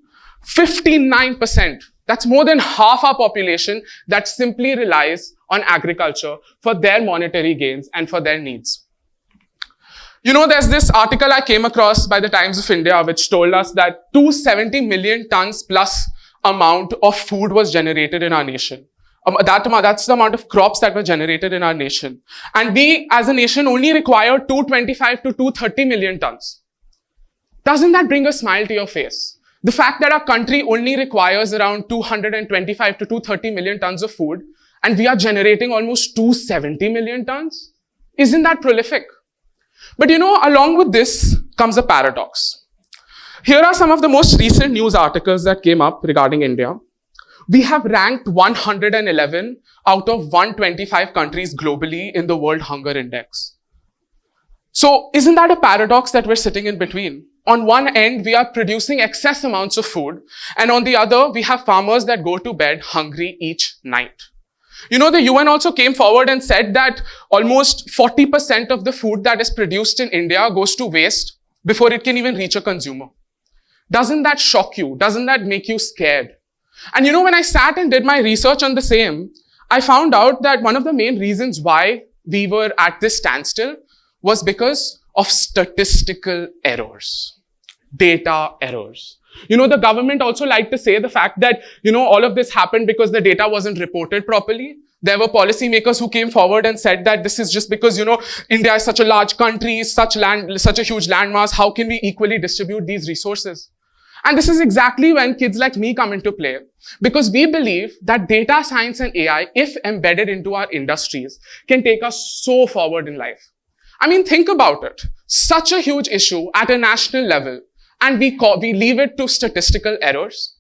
59%, that's more than half our population that simply relies on agriculture for their monetary gains and for their needs. There's this article I came across by the Times of India, which told us that 270 million tons plus amount of food was generated in our nation. That's the amount of crops that were generated in our nation. And we, as a nation, only require 225 to 230 million tons. Doesn't that bring a smile to your face? The fact that our country only requires around 225 to 230 million tons of food, and we are generating almost 270 million tons? Isn't that prolific? But along with this comes a paradox. Here are some of the most recent news articles that came up regarding India. We have ranked 111 out of 125 countries globally in the World Hunger Index. So isn't that a paradox that we're sitting in between? On one end, we are producing excess amounts of food, and on the other, we have farmers that go to bed hungry each night. The UN also came forward and said that almost 40% of the food that is produced in India goes to waste before it can even reach a consumer. Doesn't that shock you? Doesn't that make you scared? And when I sat and did my research on the same, I found out that one of the main reasons why we were at this standstill was because of statistical errors, data errors. The government also liked to say the fact that, all of this happened because the data wasn't reported properly. There were policymakers who came forward and said that this is just because, India is such a large country, such a huge landmass. How can we equally distribute these resources? And this is exactly when kids like me come into play, because we believe that data science and AI, if embedded into our industries, can take us so forward in life. I mean, think about it. Such a huge issue at a national level, and we leave it to statistical errors.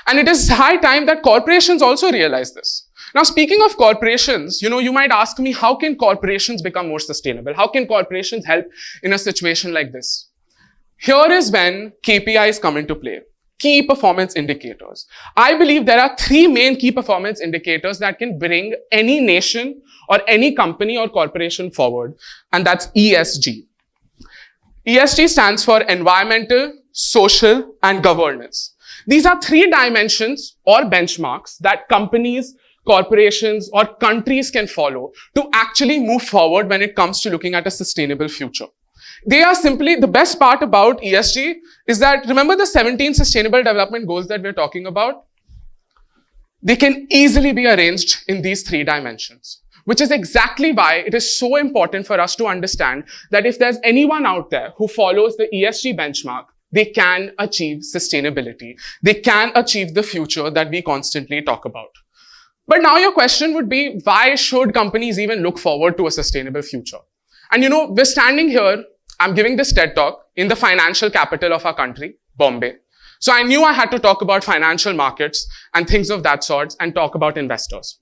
And it is high time that corporations also realize this. Now, speaking of corporations, you might ask me, how can corporations become more sustainable? How can corporations help in a situation like this? Here is when KPIs come into play. Key performance indicators. I believe there are 3 main key performance indicators that can bring any nation or any company or corporation forward, and that's ESG. ESG stands for environmental, social, and governance. These are 3 dimensions or benchmarks that companies, corporations, or countries can follow to actually move forward when it comes to looking at a sustainable future. They are simply, the best part about ESG is that, remember the 17 sustainable development goals that we're talking about? They can easily be arranged in these 3 dimensions, which is exactly why it is so important for us to understand that if there's anyone out there who follows the ESG benchmark, they can achieve sustainability. They can achieve the future that we constantly talk about. But now your question would be, why should companies even look forward to a sustainable future? And we're standing here, I'm giving this TED talk in the financial capital of our country, Bombay. So I knew I had to talk about financial markets and things of that sort and talk about investors.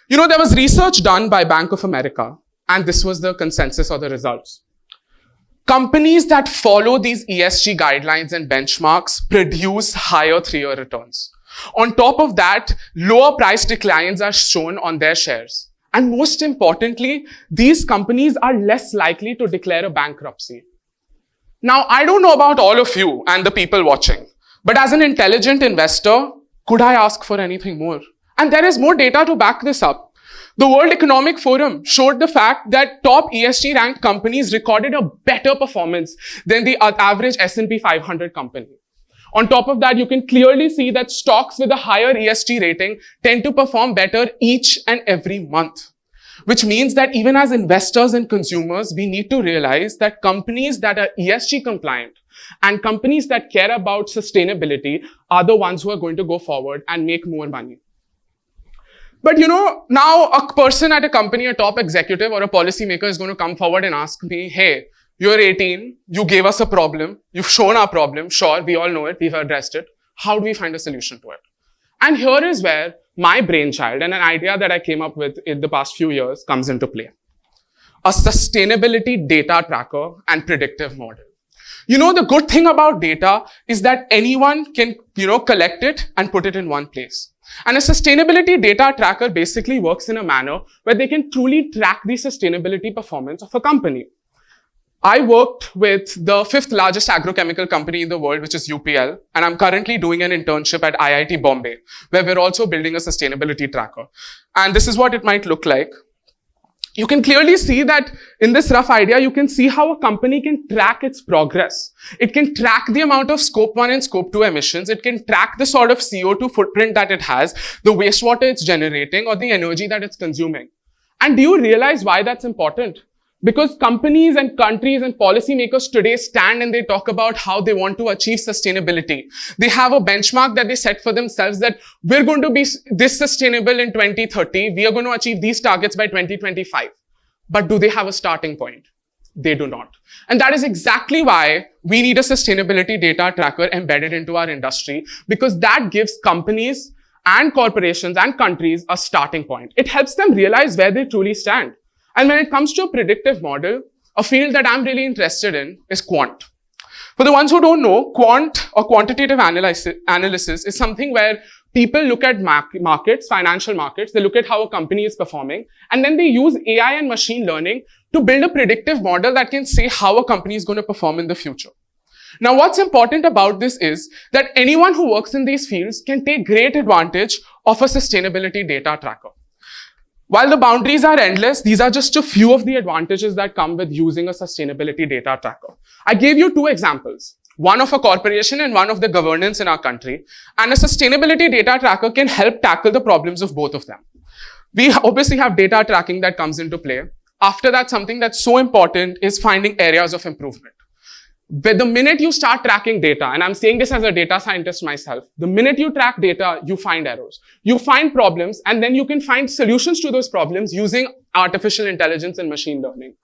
There was research done by Bank of America, and this was the consensus or the results. Companies that follow these ESG guidelines and benchmarks produce higher 3-year returns. On top of that, lower price declines are shown on their shares. And most importantly, these companies are less likely to declare a bankruptcy. Now, I don't know about all of you and the people watching, but as an intelligent investor, could I ask for anything more? And there is more data to back this up. The World Economic Forum showed the fact that top ESG ranked companies recorded a better performance than the average S&P 500 company. On top of that, you can clearly see that stocks with a higher ESG rating tend to perform better each and every month. Which means that even as investors and consumers, we need to realize that companies that are ESG compliant and companies that care about sustainability are the ones who are going to go forward and make more money. But now a person at a company, a top executive or a policymaker is going to come forward and ask me, hey, you're 18, you gave us a problem, you've shown our problem, sure, we all know it, we've addressed it. How do we find a solution to it? And here is where my brainchild and an idea that I came up with in the past few years comes into play. A sustainability data tracker and predictive model. The good thing about data is that anyone can, collect it and put it in one place. And a sustainability data tracker basically works in a manner where they can truly track the sustainability performance of a company. I worked with the 5th largest agrochemical company in the world, which is UPL, and I'm currently doing an internship at IIT Bombay, where we're also building a sustainability tracker. And this is what it might look like. You can clearly see that in this rough idea, you can see how a company can track its progress. It can track the amount of scope 1 and scope 2 emissions. It can track the sort of CO2 footprint that it has, the wastewater it's generating, or the energy that it's consuming. And do you realize why that's important? Because companies and countries and policymakers today stand and they talk about how they want to achieve sustainability. They have a benchmark that they set for themselves that we're going to be this sustainable in 2030. We are going to achieve these targets by 2025. But do they have a starting point? They do not. And that is exactly why we need a sustainability data tracker embedded into our industry, because that gives companies and corporations and countries a starting point. It helps them realize where they truly stand. And when it comes to a predictive model, a field that I'm really interested in is quant. For the ones who don't know, quant or quantitative analysis is something where people look at markets, financial markets, they look at how a company is performing, and then they use AI and machine learning to build a predictive model that can say how a company is going to perform in the future. Now, what's important about this is that anyone who works in these fields can take great advantage of a sustainability data tracker. While the boundaries are endless, these are just a few of the advantages that come with using a sustainability data tracker. I gave you 2 examples, one of a corporation and one of the governance in our country. And a sustainability data tracker can help tackle the problems of both of them. We obviously have data tracking that comes into play. After that, something that's so important is finding areas of improvement. But the minute you start tracking data, and I'm saying this as a data scientist myself, the minute you track data, you find errors. You find problems, and then you can find solutions to those problems using artificial intelligence and machine learning.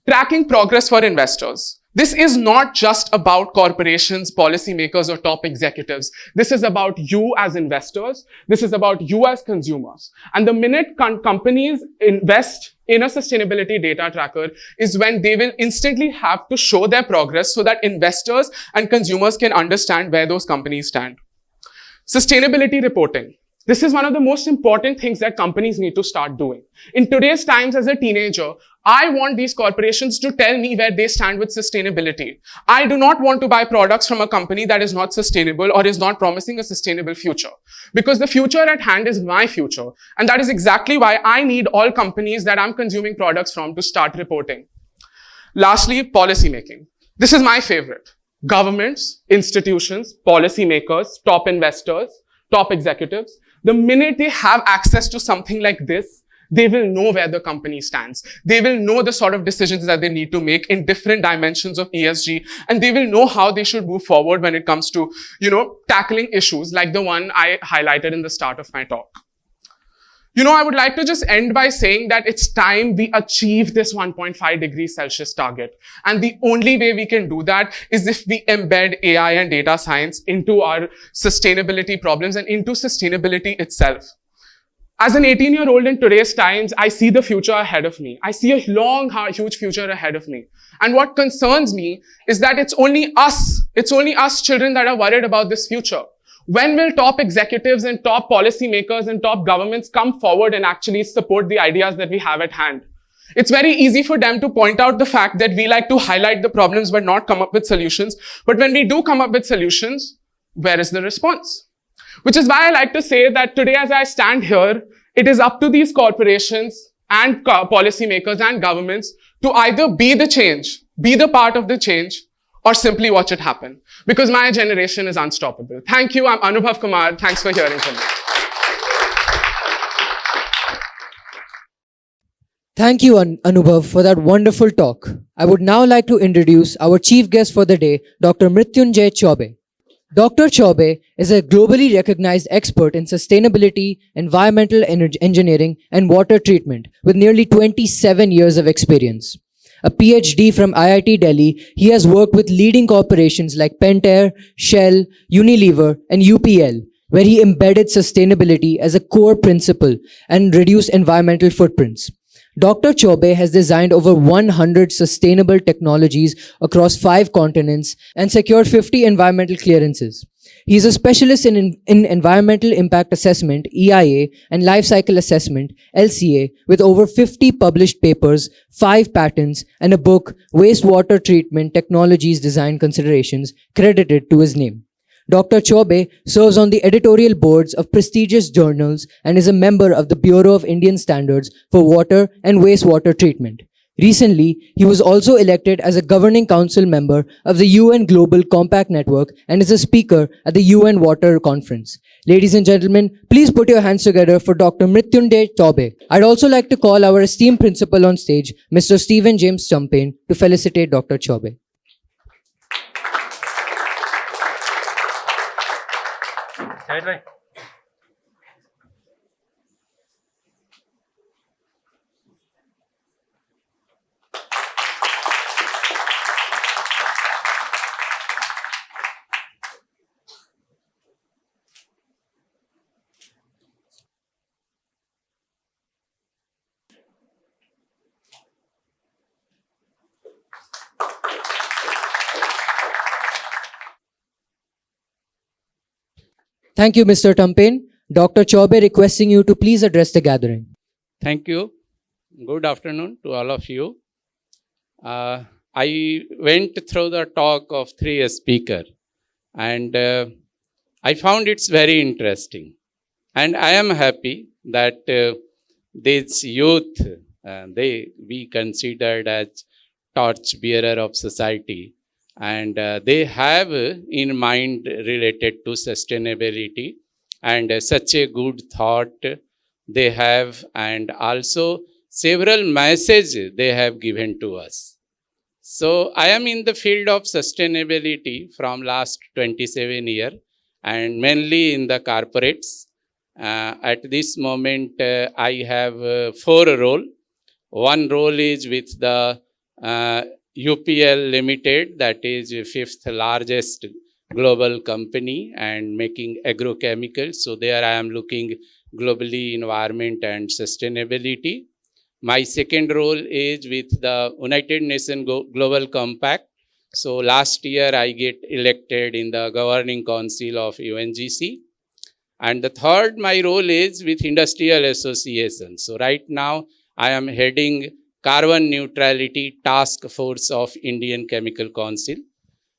Tracking progress for investors. This is not just about corporations, policymakers, or top executives. This is about you as investors. This is about you as consumers. And the minute companies invest in a sustainability data tracker is when they will instantly have to show their progress so that investors and consumers can understand where those companies stand. Sustainability reporting. This is one of the most important things that companies need to start doing. In today's times, as a teenager, I want these corporations to tell me where they stand with sustainability. I do not want to buy products from a company that is not sustainable or is not promising a sustainable future. Because the future at hand is my future. And that is exactly why I need all companies that I'm consuming products from to start reporting. Lastly, policy making. This is my favorite. Governments, institutions, policymakers, top investors, top executives, the minute they have access to something like this, they will know where the company stands. They will know the sort of decisions that they need to make in different dimensions of ESG, and they will know how they should move forward when it comes to, tackling issues like the one I highlighted in the start of my talk. I would like to just end by saying that it's time we achieve this 1.5 degrees Celsius target. And the only way we can do that is if we embed AI and data science into our sustainability problems and into sustainability itself. As an 18-year-old in today's times, I see the future ahead of me. I see a long, huge future ahead of me. And what concerns me is that it's only us children that are worried about this future. When will top executives and top policymakers and top governments come forward and actually support the ideas that we have at hand? It's very easy for them to point out the fact that we like to highlight the problems but not come up with solutions. But when we do come up with solutions, where is the response? Which is why I like to say that today as I stand here, it is up to these corporations and policymakers and governments to either be the change, be the part of the change, or simply watch it happen. Because my generation is unstoppable. Thank you. I'm Anubhav Kumar. Thanks for hearing from me. Thank you, Anubhav, for that wonderful talk. I would now like to introduce our chief guest for the day, Dr. Mrityunjay Chaube. Dr. Chaube is a globally recognized expert in sustainability, environmental engineering, and water treatment with nearly 27 years of experience. A PhD from IIT Delhi, he has worked with leading corporations like Pentair, Shell, Unilever, and UPL, where he embedded sustainability as a core principle and reduced environmental footprints. Dr. Chaube has designed over 100 sustainable technologies across 5 continents and secured 50 environmental clearances. He is a specialist in environmental impact assessment, EIA, and life cycle assessment, LCA, with over 50 published papers, 5 patents, and a book, Wastewater Treatment Technologies Design Considerations, credited to his name. Dr. Chaube serves on the editorial boards of prestigious journals and is a member of the Bureau of Indian Standards for Water and Wastewater Treatment. Recently, he was also elected as a governing council member of the UN Global Compact Network and is a speaker at the UN Water Conference. Ladies and gentlemen, please put your hands together for Dr. Mrityunjay Chaube. I'd also like to call our esteemed principal on stage, Mr. Stephen James Champagne, to felicitate Dr. Chaube. Right. Thank you, Mr. Champagne. Dr. Chaube requesting you to please address the gathering. Thank you. Good afternoon to all of you. I went through the talk of 3 speakers and I found it's very interesting. And I am happy that this youth, they be considered as torch bearer of society. And they have in mind related to sustainability and such a good thought they have, and also several messages they have given to us. So I am in the field of sustainability from last 27 years and mainly in the corporates. At this moment, I have 4 roles. One role is with the UPL Limited, that is 5th largest global company and making agrochemicals. So there I am looking globally environment and sustainability. My second role is with the United Nations Global Compact. So last year I get elected in the governing council of UNGC. And the third, my role is with Industrial Association. So right now I am heading Carbon Neutrality Task Force of Indian Chemical Council.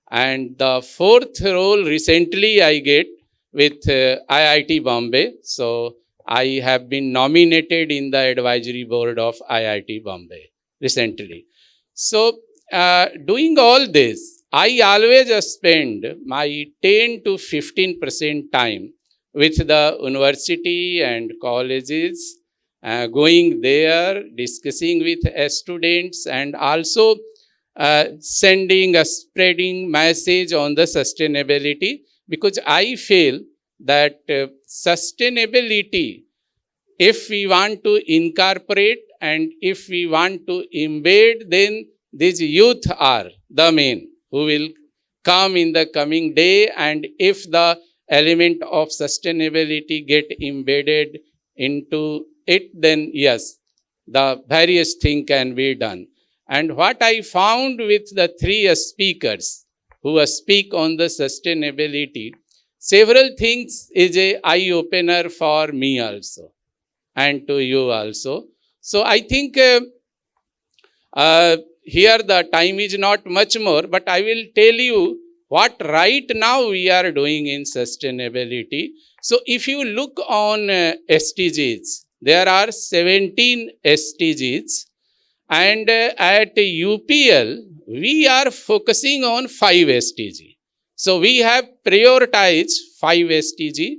And the 4th role recently I get with IIT Bombay. So I have been nominated in the advisory board of IIT Bombay recently. So doing all this, I always spend my 10 to 15% time with the university and colleges, going there, discussing with students, and also sending a spreading message on the sustainability, because I feel that sustainability, if we want to incorporate and if we want to embed, then these youth are the main who will come in the coming day. And if the element of sustainability get embedded into it, then yes, the various thing can be done. And what I found with the 3 speakers who speak on the sustainability, several things is a eye opener for me also and to you also. So I think here the time is not much more, but I will tell you what right now we are doing in sustainability. So if you look on SDGs, there are 17 SDGs, and at UPL, we are focusing on 5 SDG. So we have prioritized 5 SDG.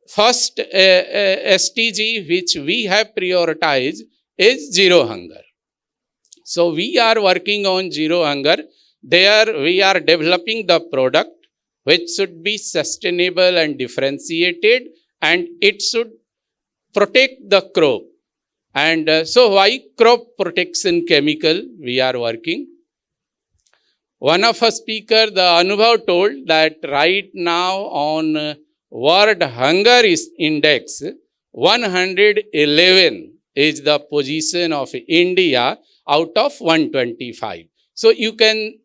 First SDG which we have prioritized is zero hunger. So we are working on zero hunger. There we are developing the product which should be sustainable and differentiated, and it should protect the crop. And so why crop protection chemical we are working? One of our speaker, the Anubhav, told that right now on World Hunger Index, 111 is the position of India out of 125. So you can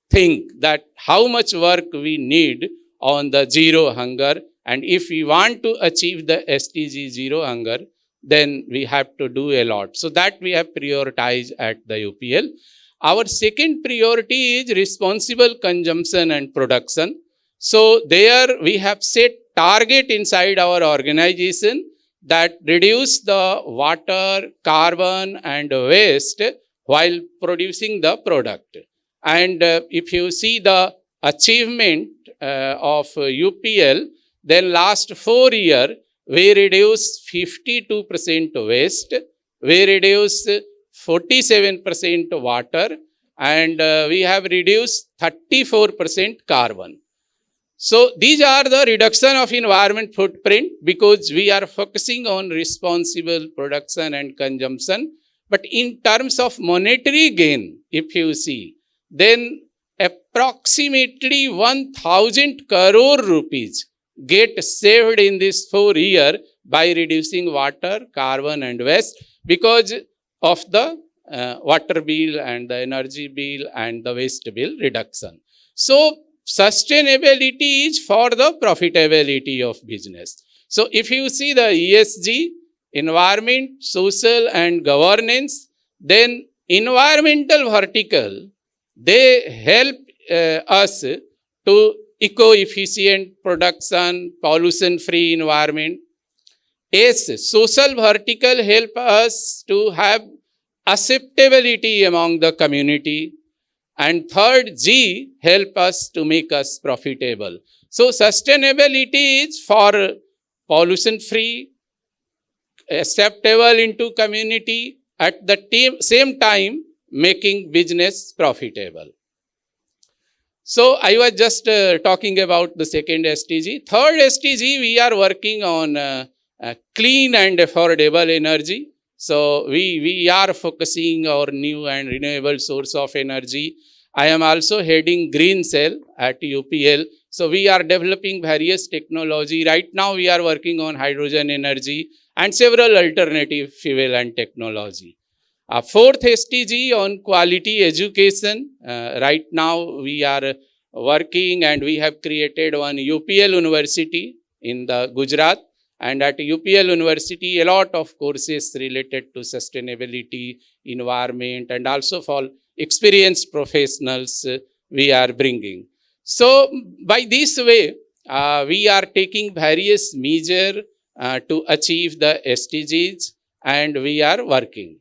think that how much work we need on the zero hunger, and if we want to achieve the SDG zero hunger, then we have to do a lot. So that we have prioritized at the UPL. Our second priority is responsible consumption and production. So there we have set target inside our organization that reduce the water, carbon and waste while producing the product. And if you see the achievement of UPL, then last 4 years, we reduced 52% waste, we reduced 47% water, and we have reduced 34% carbon. So these are the reduction of environment footprint because we are focusing on responsible production and consumption. But in terms of monetary gain, if you see, then approximately 1,000 crore rupees get saved in this 4 years by reducing water, carbon and waste because of the water bill and the energy bill and the waste bill reduction. So sustainability is for the profitability of business. So if you see the ESG, environment, social and governance, then environmental vertical, they help us to eco-efficient production, pollution-free environment. S, social vertical help us to have acceptability among the community. And third, G, help us to make us profitable. So sustainability is for pollution-free, acceptable into community, at the same time making business profitable. So I was just talking about the second SDG. Third SDG, we are working on clean and affordable energy. So we are focusing our new and renewable source of energy. I am also heading Green Cell at UPL. So we are developing various technology. Right now we are working on hydrogen energy and several alternative fuel and technology. Fourth SDG on quality education. Right now we are working and we have created one UPL University in the Gujarat. And at UPL University, a lot of courses related to sustainability, environment, and also for experienced professionals we are bringing. So by this way, we are taking various measures to achieve the SDGs, and we are working.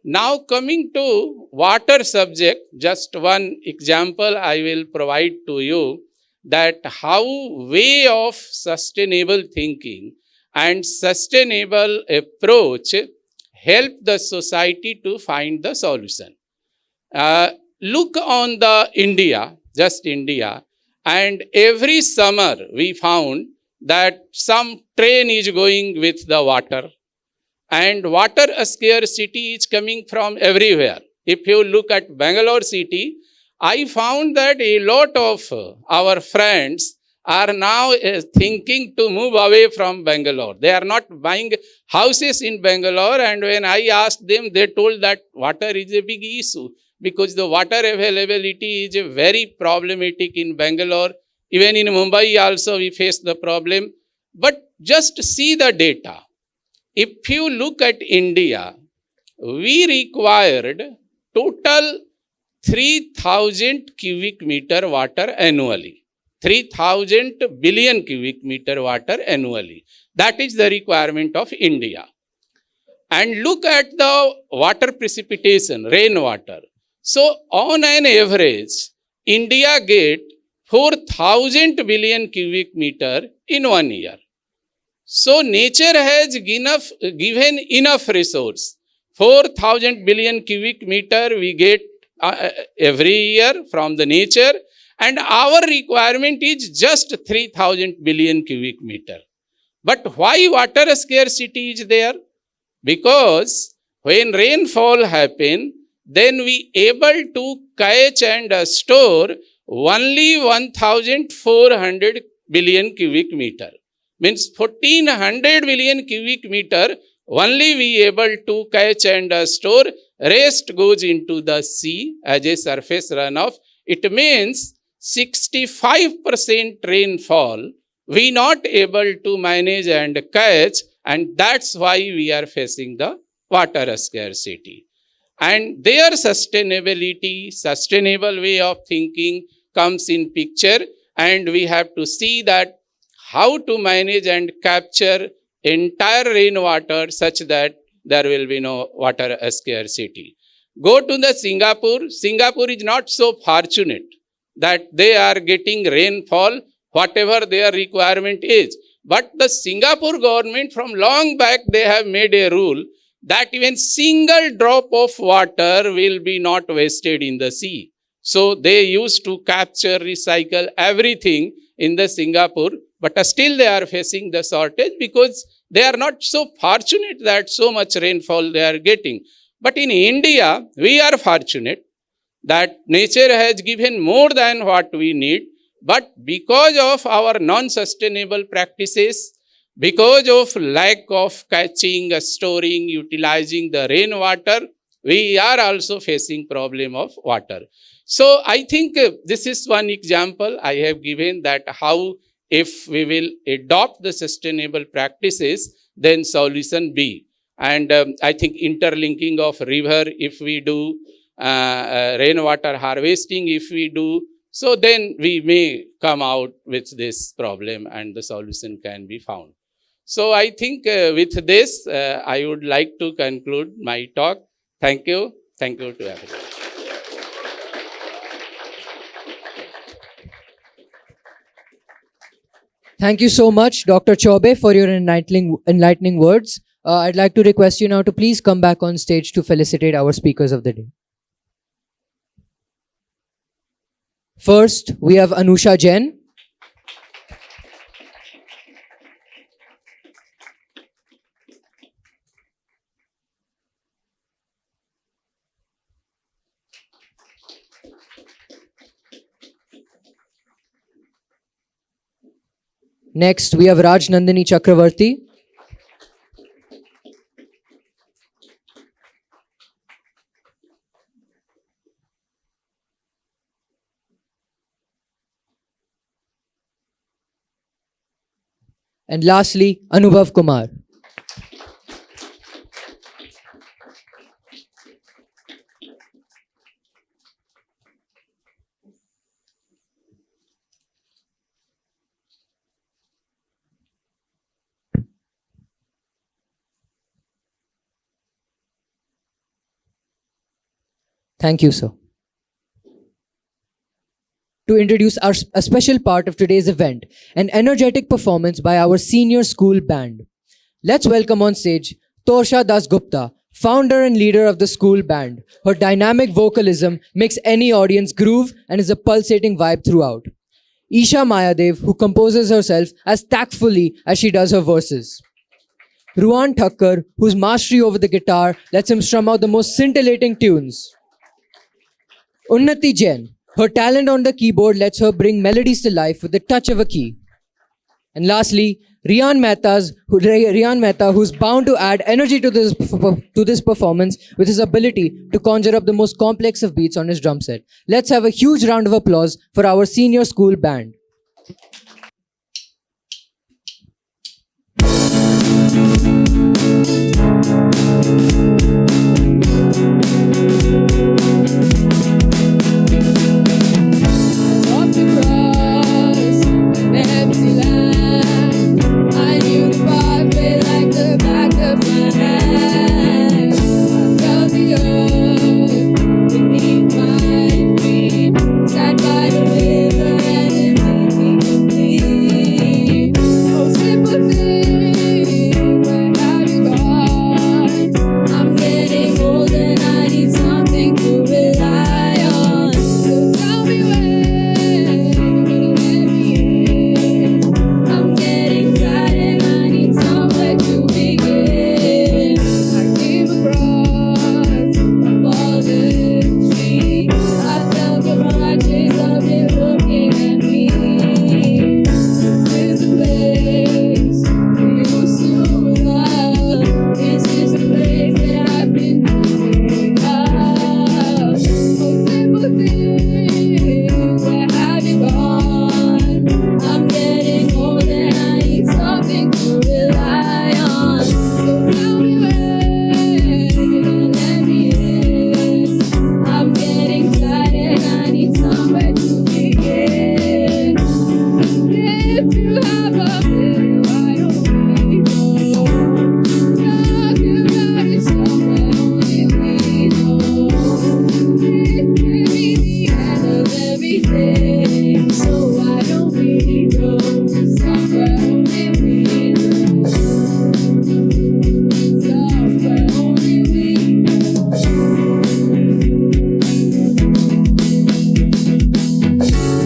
Now coming to water subject, just one example I will provide to you that how way of sustainable thinking and sustainable approach help the society to find the solution. Look on the India, just India, and every summer we found that some train is going with the water, and water scarcity is coming from everywhere. If you look at Bangalore city, I found that a lot of our friends are now thinking to move away from Bangalore. They are not buying houses in Bangalore, and when I asked them, they told that water is a big issue because the water availability is very problematic in Bangalore. Even in Mumbai also we face the problem. But just see the data. If you look at India, we required total 3,000 cubic meter water annually. 3,000 billion cubic meter water annually. That is the requirement of India. And look at the water precipitation, rainwater. So on an average, India get 4,000 billion cubic meter in 1 year. So nature has given enough resource. 4,000 billion cubic meter we get every year from the nature, and our requirement is just 3,000 billion cubic meter. But why water scarcity is there? Because when rainfall happen, then we able to catch and store only 1,400 billion cubic meter. Means 1,400 billion cubic meter only we able to catch and store. Rest goes into the sea as a surface runoff. It means 65% rainfall we not able to manage and catch, and that's why we are facing the water scarcity. And their sustainability, sustainable way of thinking comes in picture, and we have to see that how to manage and capture entire rainwater such that there will be no water scarcity. Go to the Singapore. Singapore is not so fortunate that they are getting rainfall, whatever their requirement is. But the Singapore government from long back, they have made a rule that even single drop of water will be not wasted in the sea. So they used to capture, recycle everything in the Singapore, but still they are facing the shortage because they are not so fortunate that so much rainfall they are getting. But in India, we are fortunate that nature has given more than what we need. But because of our non-sustainable practices, because of lack of catching, storing, utilizing the rainwater, we are also facing problem of water. So I think this is one example I have given that how if we will adopt the sustainable practices, then solution B. And I think interlinking of river, if we do, rainwater harvesting, if we do, so then we may come out with this problem and the solution can be found. So I think with this, I would like to conclude my talk. Thank you. Thank you to everyone. Thank you so much, Dr. Chaube, for your enlightening words. I'd like to request you now to please come back on stage to felicitate our speakers of the day. First, we have Anusha Jain. Next, we have Raj Nandini Chakravarti. And lastly, Anubhav Kumar. Thank you, sir. To introduce a special part of today's event, an energetic performance by our senior school band. Let's welcome on stage Torsha Dasgupta, founder and leader of the school band. Her dynamic vocalism makes any audience groove and is a pulsating vibe throughout. Isha Mayadev, who composes herself as tactfully as she does her verses. Ruan Thakkar, whose mastery over the guitar lets him strum out the most scintillating tunes. Unnati Jain, her talent on the keyboard lets her bring melodies to life with the touch of a key. And lastly, Rian Mehta, who's bound to add energy to this performance with his ability to conjure up the most complex of beats on his drum set. Let's have a huge round of applause for our senior school band. Walked across an empty land. I knew the pathway like the back of my hand. I felt the earth beneath my feet. Sat by the river and it made me complete. Oh, simple thing, where have you gone? I'm getting old and I need something to rely on. So tell me when you're gonna let me in. I'm getting tired and I need somewhere to begin. I came across a fallen tree. I felt the branches of it looking at me. This is the place we used to love. This is the place that I've been dreaming of. Oh, simple thing, where have you gone? I'm getting old and I need something to rely on. So tell me when you're gonna let me in. I'm getting tired and I need somewhere to begin. If you have a feeling, why don't we go? Talk about it somewhere only we know. This could be the end of everything, so why don't we go somewhere only we know? Somewhere only we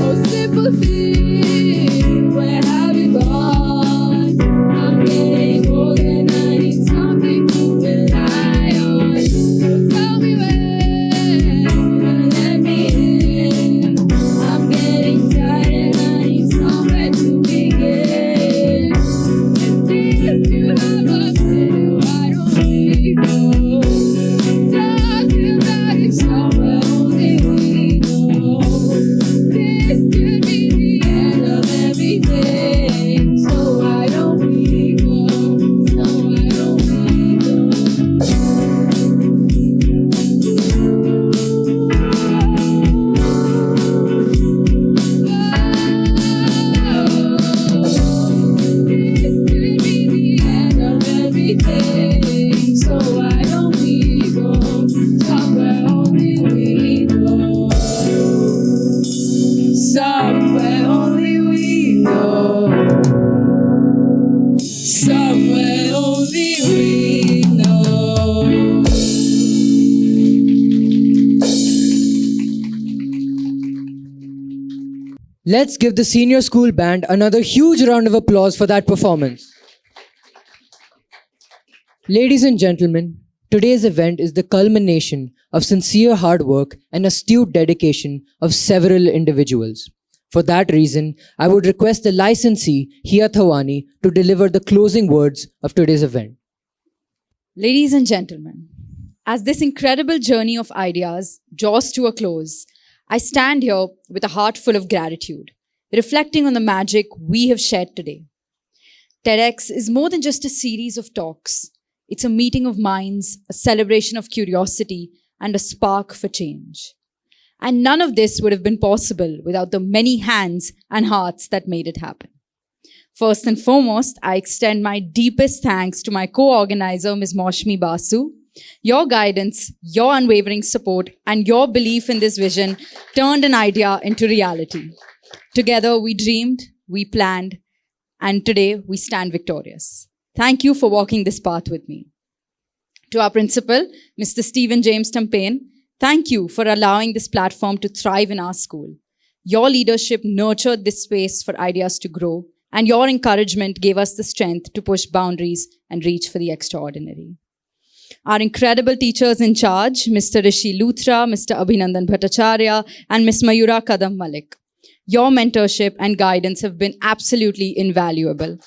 Oh, simple thing, where have you gone? I'm getting old and I need something to rely on. So tell me when you're gonna let me in. I'm getting tired and I need somewhere to begin. And if you have a feeling, why don't we go? Talk about it somewhere only we know. This could be the end of everything, so why don't we go? So why don't we go? This could be the end of everything, so why don't we go somewhere only we know? Somewhere only we know. Somewhere only we know. Let's give the senior school band another huge round of applause for that performance. Ladies and gentlemen, today's event is the culmination of sincere hard work and astute dedication of several individuals. For that reason, I would request the licensee, Hia Thawani, to deliver the closing words of today's event. Ladies and gentlemen, as this incredible journey of ideas draws to a close, I stand here with a heart full of gratitude, reflecting on the magic we have shared today. TEDx is more than just a series of talks. It's a meeting of minds, a celebration of curiosity, and a spark for change. And none of this would have been possible without the many hands and hearts that made it happen. First and foremost, I extend my deepest thanks to my co-organizer, Ms. Maushmi Basu. Your guidance, your unwavering support, and your belief in this vision turned an idea into reality. Together, we dreamed, we planned, and today we stand victorious. Thank you for walking this path with me. To our principal, Mr. Stephen James Tampain, thank you for allowing this platform to thrive in our school. Your leadership nurtured this space for ideas to grow, and your encouragement gave us the strength to push boundaries and reach for the extraordinary. Our incredible teachers in charge, Mr. Rishi Luthra, Mr. Abhinandan Bhattacharya, and Ms. Mayura Kadam Malik. Your mentorship and guidance have been absolutely invaluable.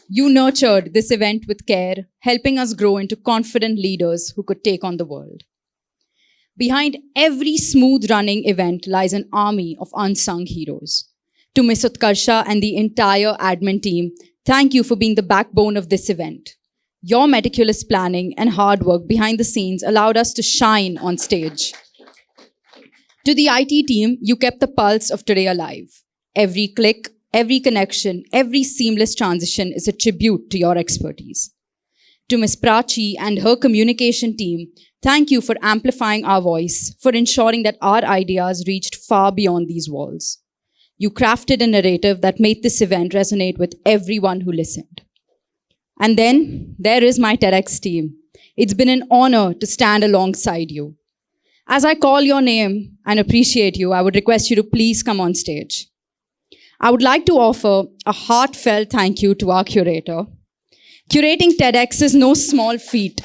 You nurtured this event with care, helping us grow into confident leaders who could take on the world. Behind every smooth running event lies an army of unsung heroes. To Ms. Utkarsha and the entire admin team, thank you for being the backbone of this event. Your meticulous planning and hard work behind the scenes allowed us to shine on stage. To the IT team, you kept the pulse of today alive. Every click, every connection, every seamless transition is a tribute to your expertise. To Ms. Prachi and her communication team, thank you for amplifying our voice, for ensuring that our ideas reached far beyond these walls. You crafted a narrative that made this event resonate with everyone who listened. And then there is my TEDx team. It's been an honor to stand alongside you. As I call your name and appreciate you, I would request you to please come on stage. I would like to offer a heartfelt thank you to our curator. Curating TEDx is no small feat.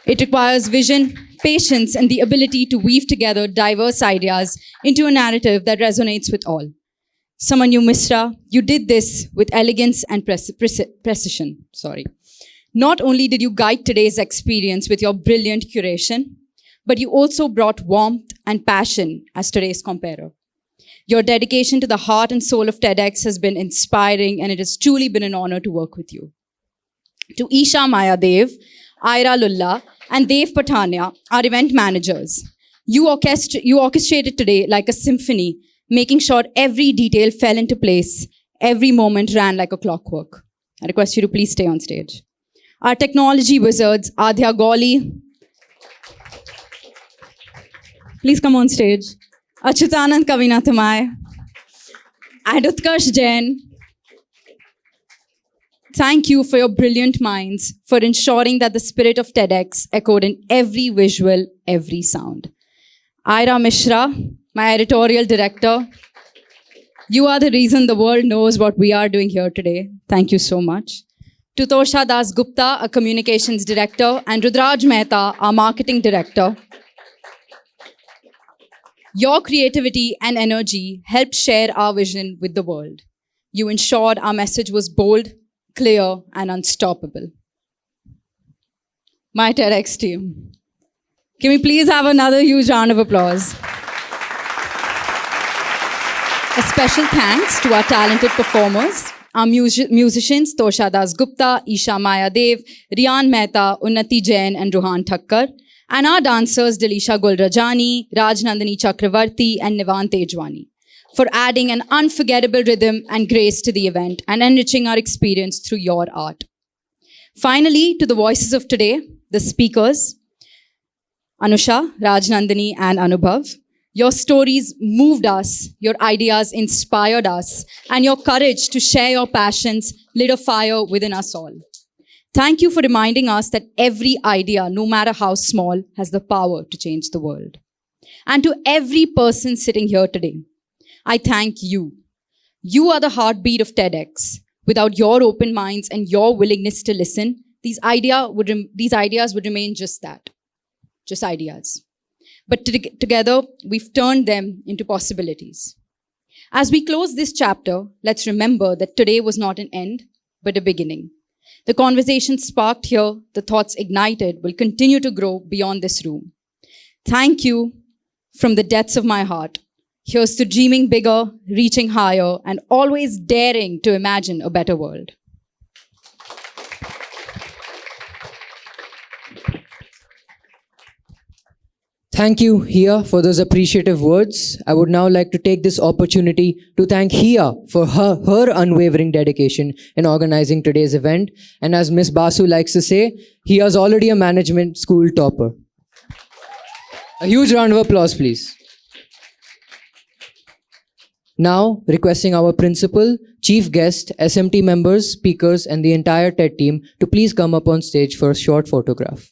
It requires vision, patience, and the ability to weave together diverse ideas into a narrative that resonates with all. Samanyu Misra, you did this with elegance and precision. Not only did you guide today's experience with your brilliant curation, but you also brought warmth and passion as today's comparer. Your dedication to the heart and soul of TEDx has been inspiring, and it has truly been an honor to work with you. To Isha Maya Dev, Ira Lulla, and Dev Patania, our event managers, you orchestrated today like a symphony, making sure every detail fell into place, every moment ran like a clockwork. I request you to please stay on stage. Our technology wizards, Adhya Goli, please come on stage. Achyutanand Kavinathamai, and Utkarsh Jain. Thank you for your brilliant minds, for ensuring that the spirit of TEDx echoed in every visual, every sound. Ira Mishra, my editorial director, you are the reason the world knows what we are doing here today. Thank you so much. To Tosha Das Gupta, a communications director, and Rudraj Mehta, our marketing director. Your creativity and energy helped share our vision with the world. You ensured our message was bold, clear, and unstoppable. My TEDx team. Can we please have another huge round of applause? A special thanks to our talented performers, our musicians Tosha Das Gupta, Isha Maya Dev, Riyan Mehta, Unnati Jain, and Ruhan Thakkar, and our dancers Delisha Gulrajani, Rajnandani Chakravarti, and Nivan Tejwani, for adding an unforgettable rhythm and grace to the event and enriching our experience through your art. Finally, to the voices of today, the speakers, Anusha, Rajnandani, and Anubhav. Your stories moved us, your ideas inspired us, and your courage to share your passions lit a fire within us all. Thank you for reminding us that every idea, no matter how small, has the power to change the world. And to every person sitting here today, I thank you. You are the heartbeat of TEDx. Without your open minds and your willingness to listen, these ideas would remain just that, just ideas. But together, we've turned them into possibilities. As we close this chapter, let's remember that today was not an end, but a beginning. The conversation sparked here, the thoughts ignited, will continue to grow beyond this room. Thank you from the depths of my heart. Here's to dreaming bigger, reaching higher, and always daring to imagine a better world. Thank you, Hia, for those appreciative words. I would now like to take this opportunity to thank Hia for her unwavering dedication in organizing today's event. And as Ms. Basu likes to say, Hia's already a management school topper. A huge round of applause, please. Now, requesting our principal, chief guest, SMT members, speakers, and the entire TED team to please come up on stage for a short photograph.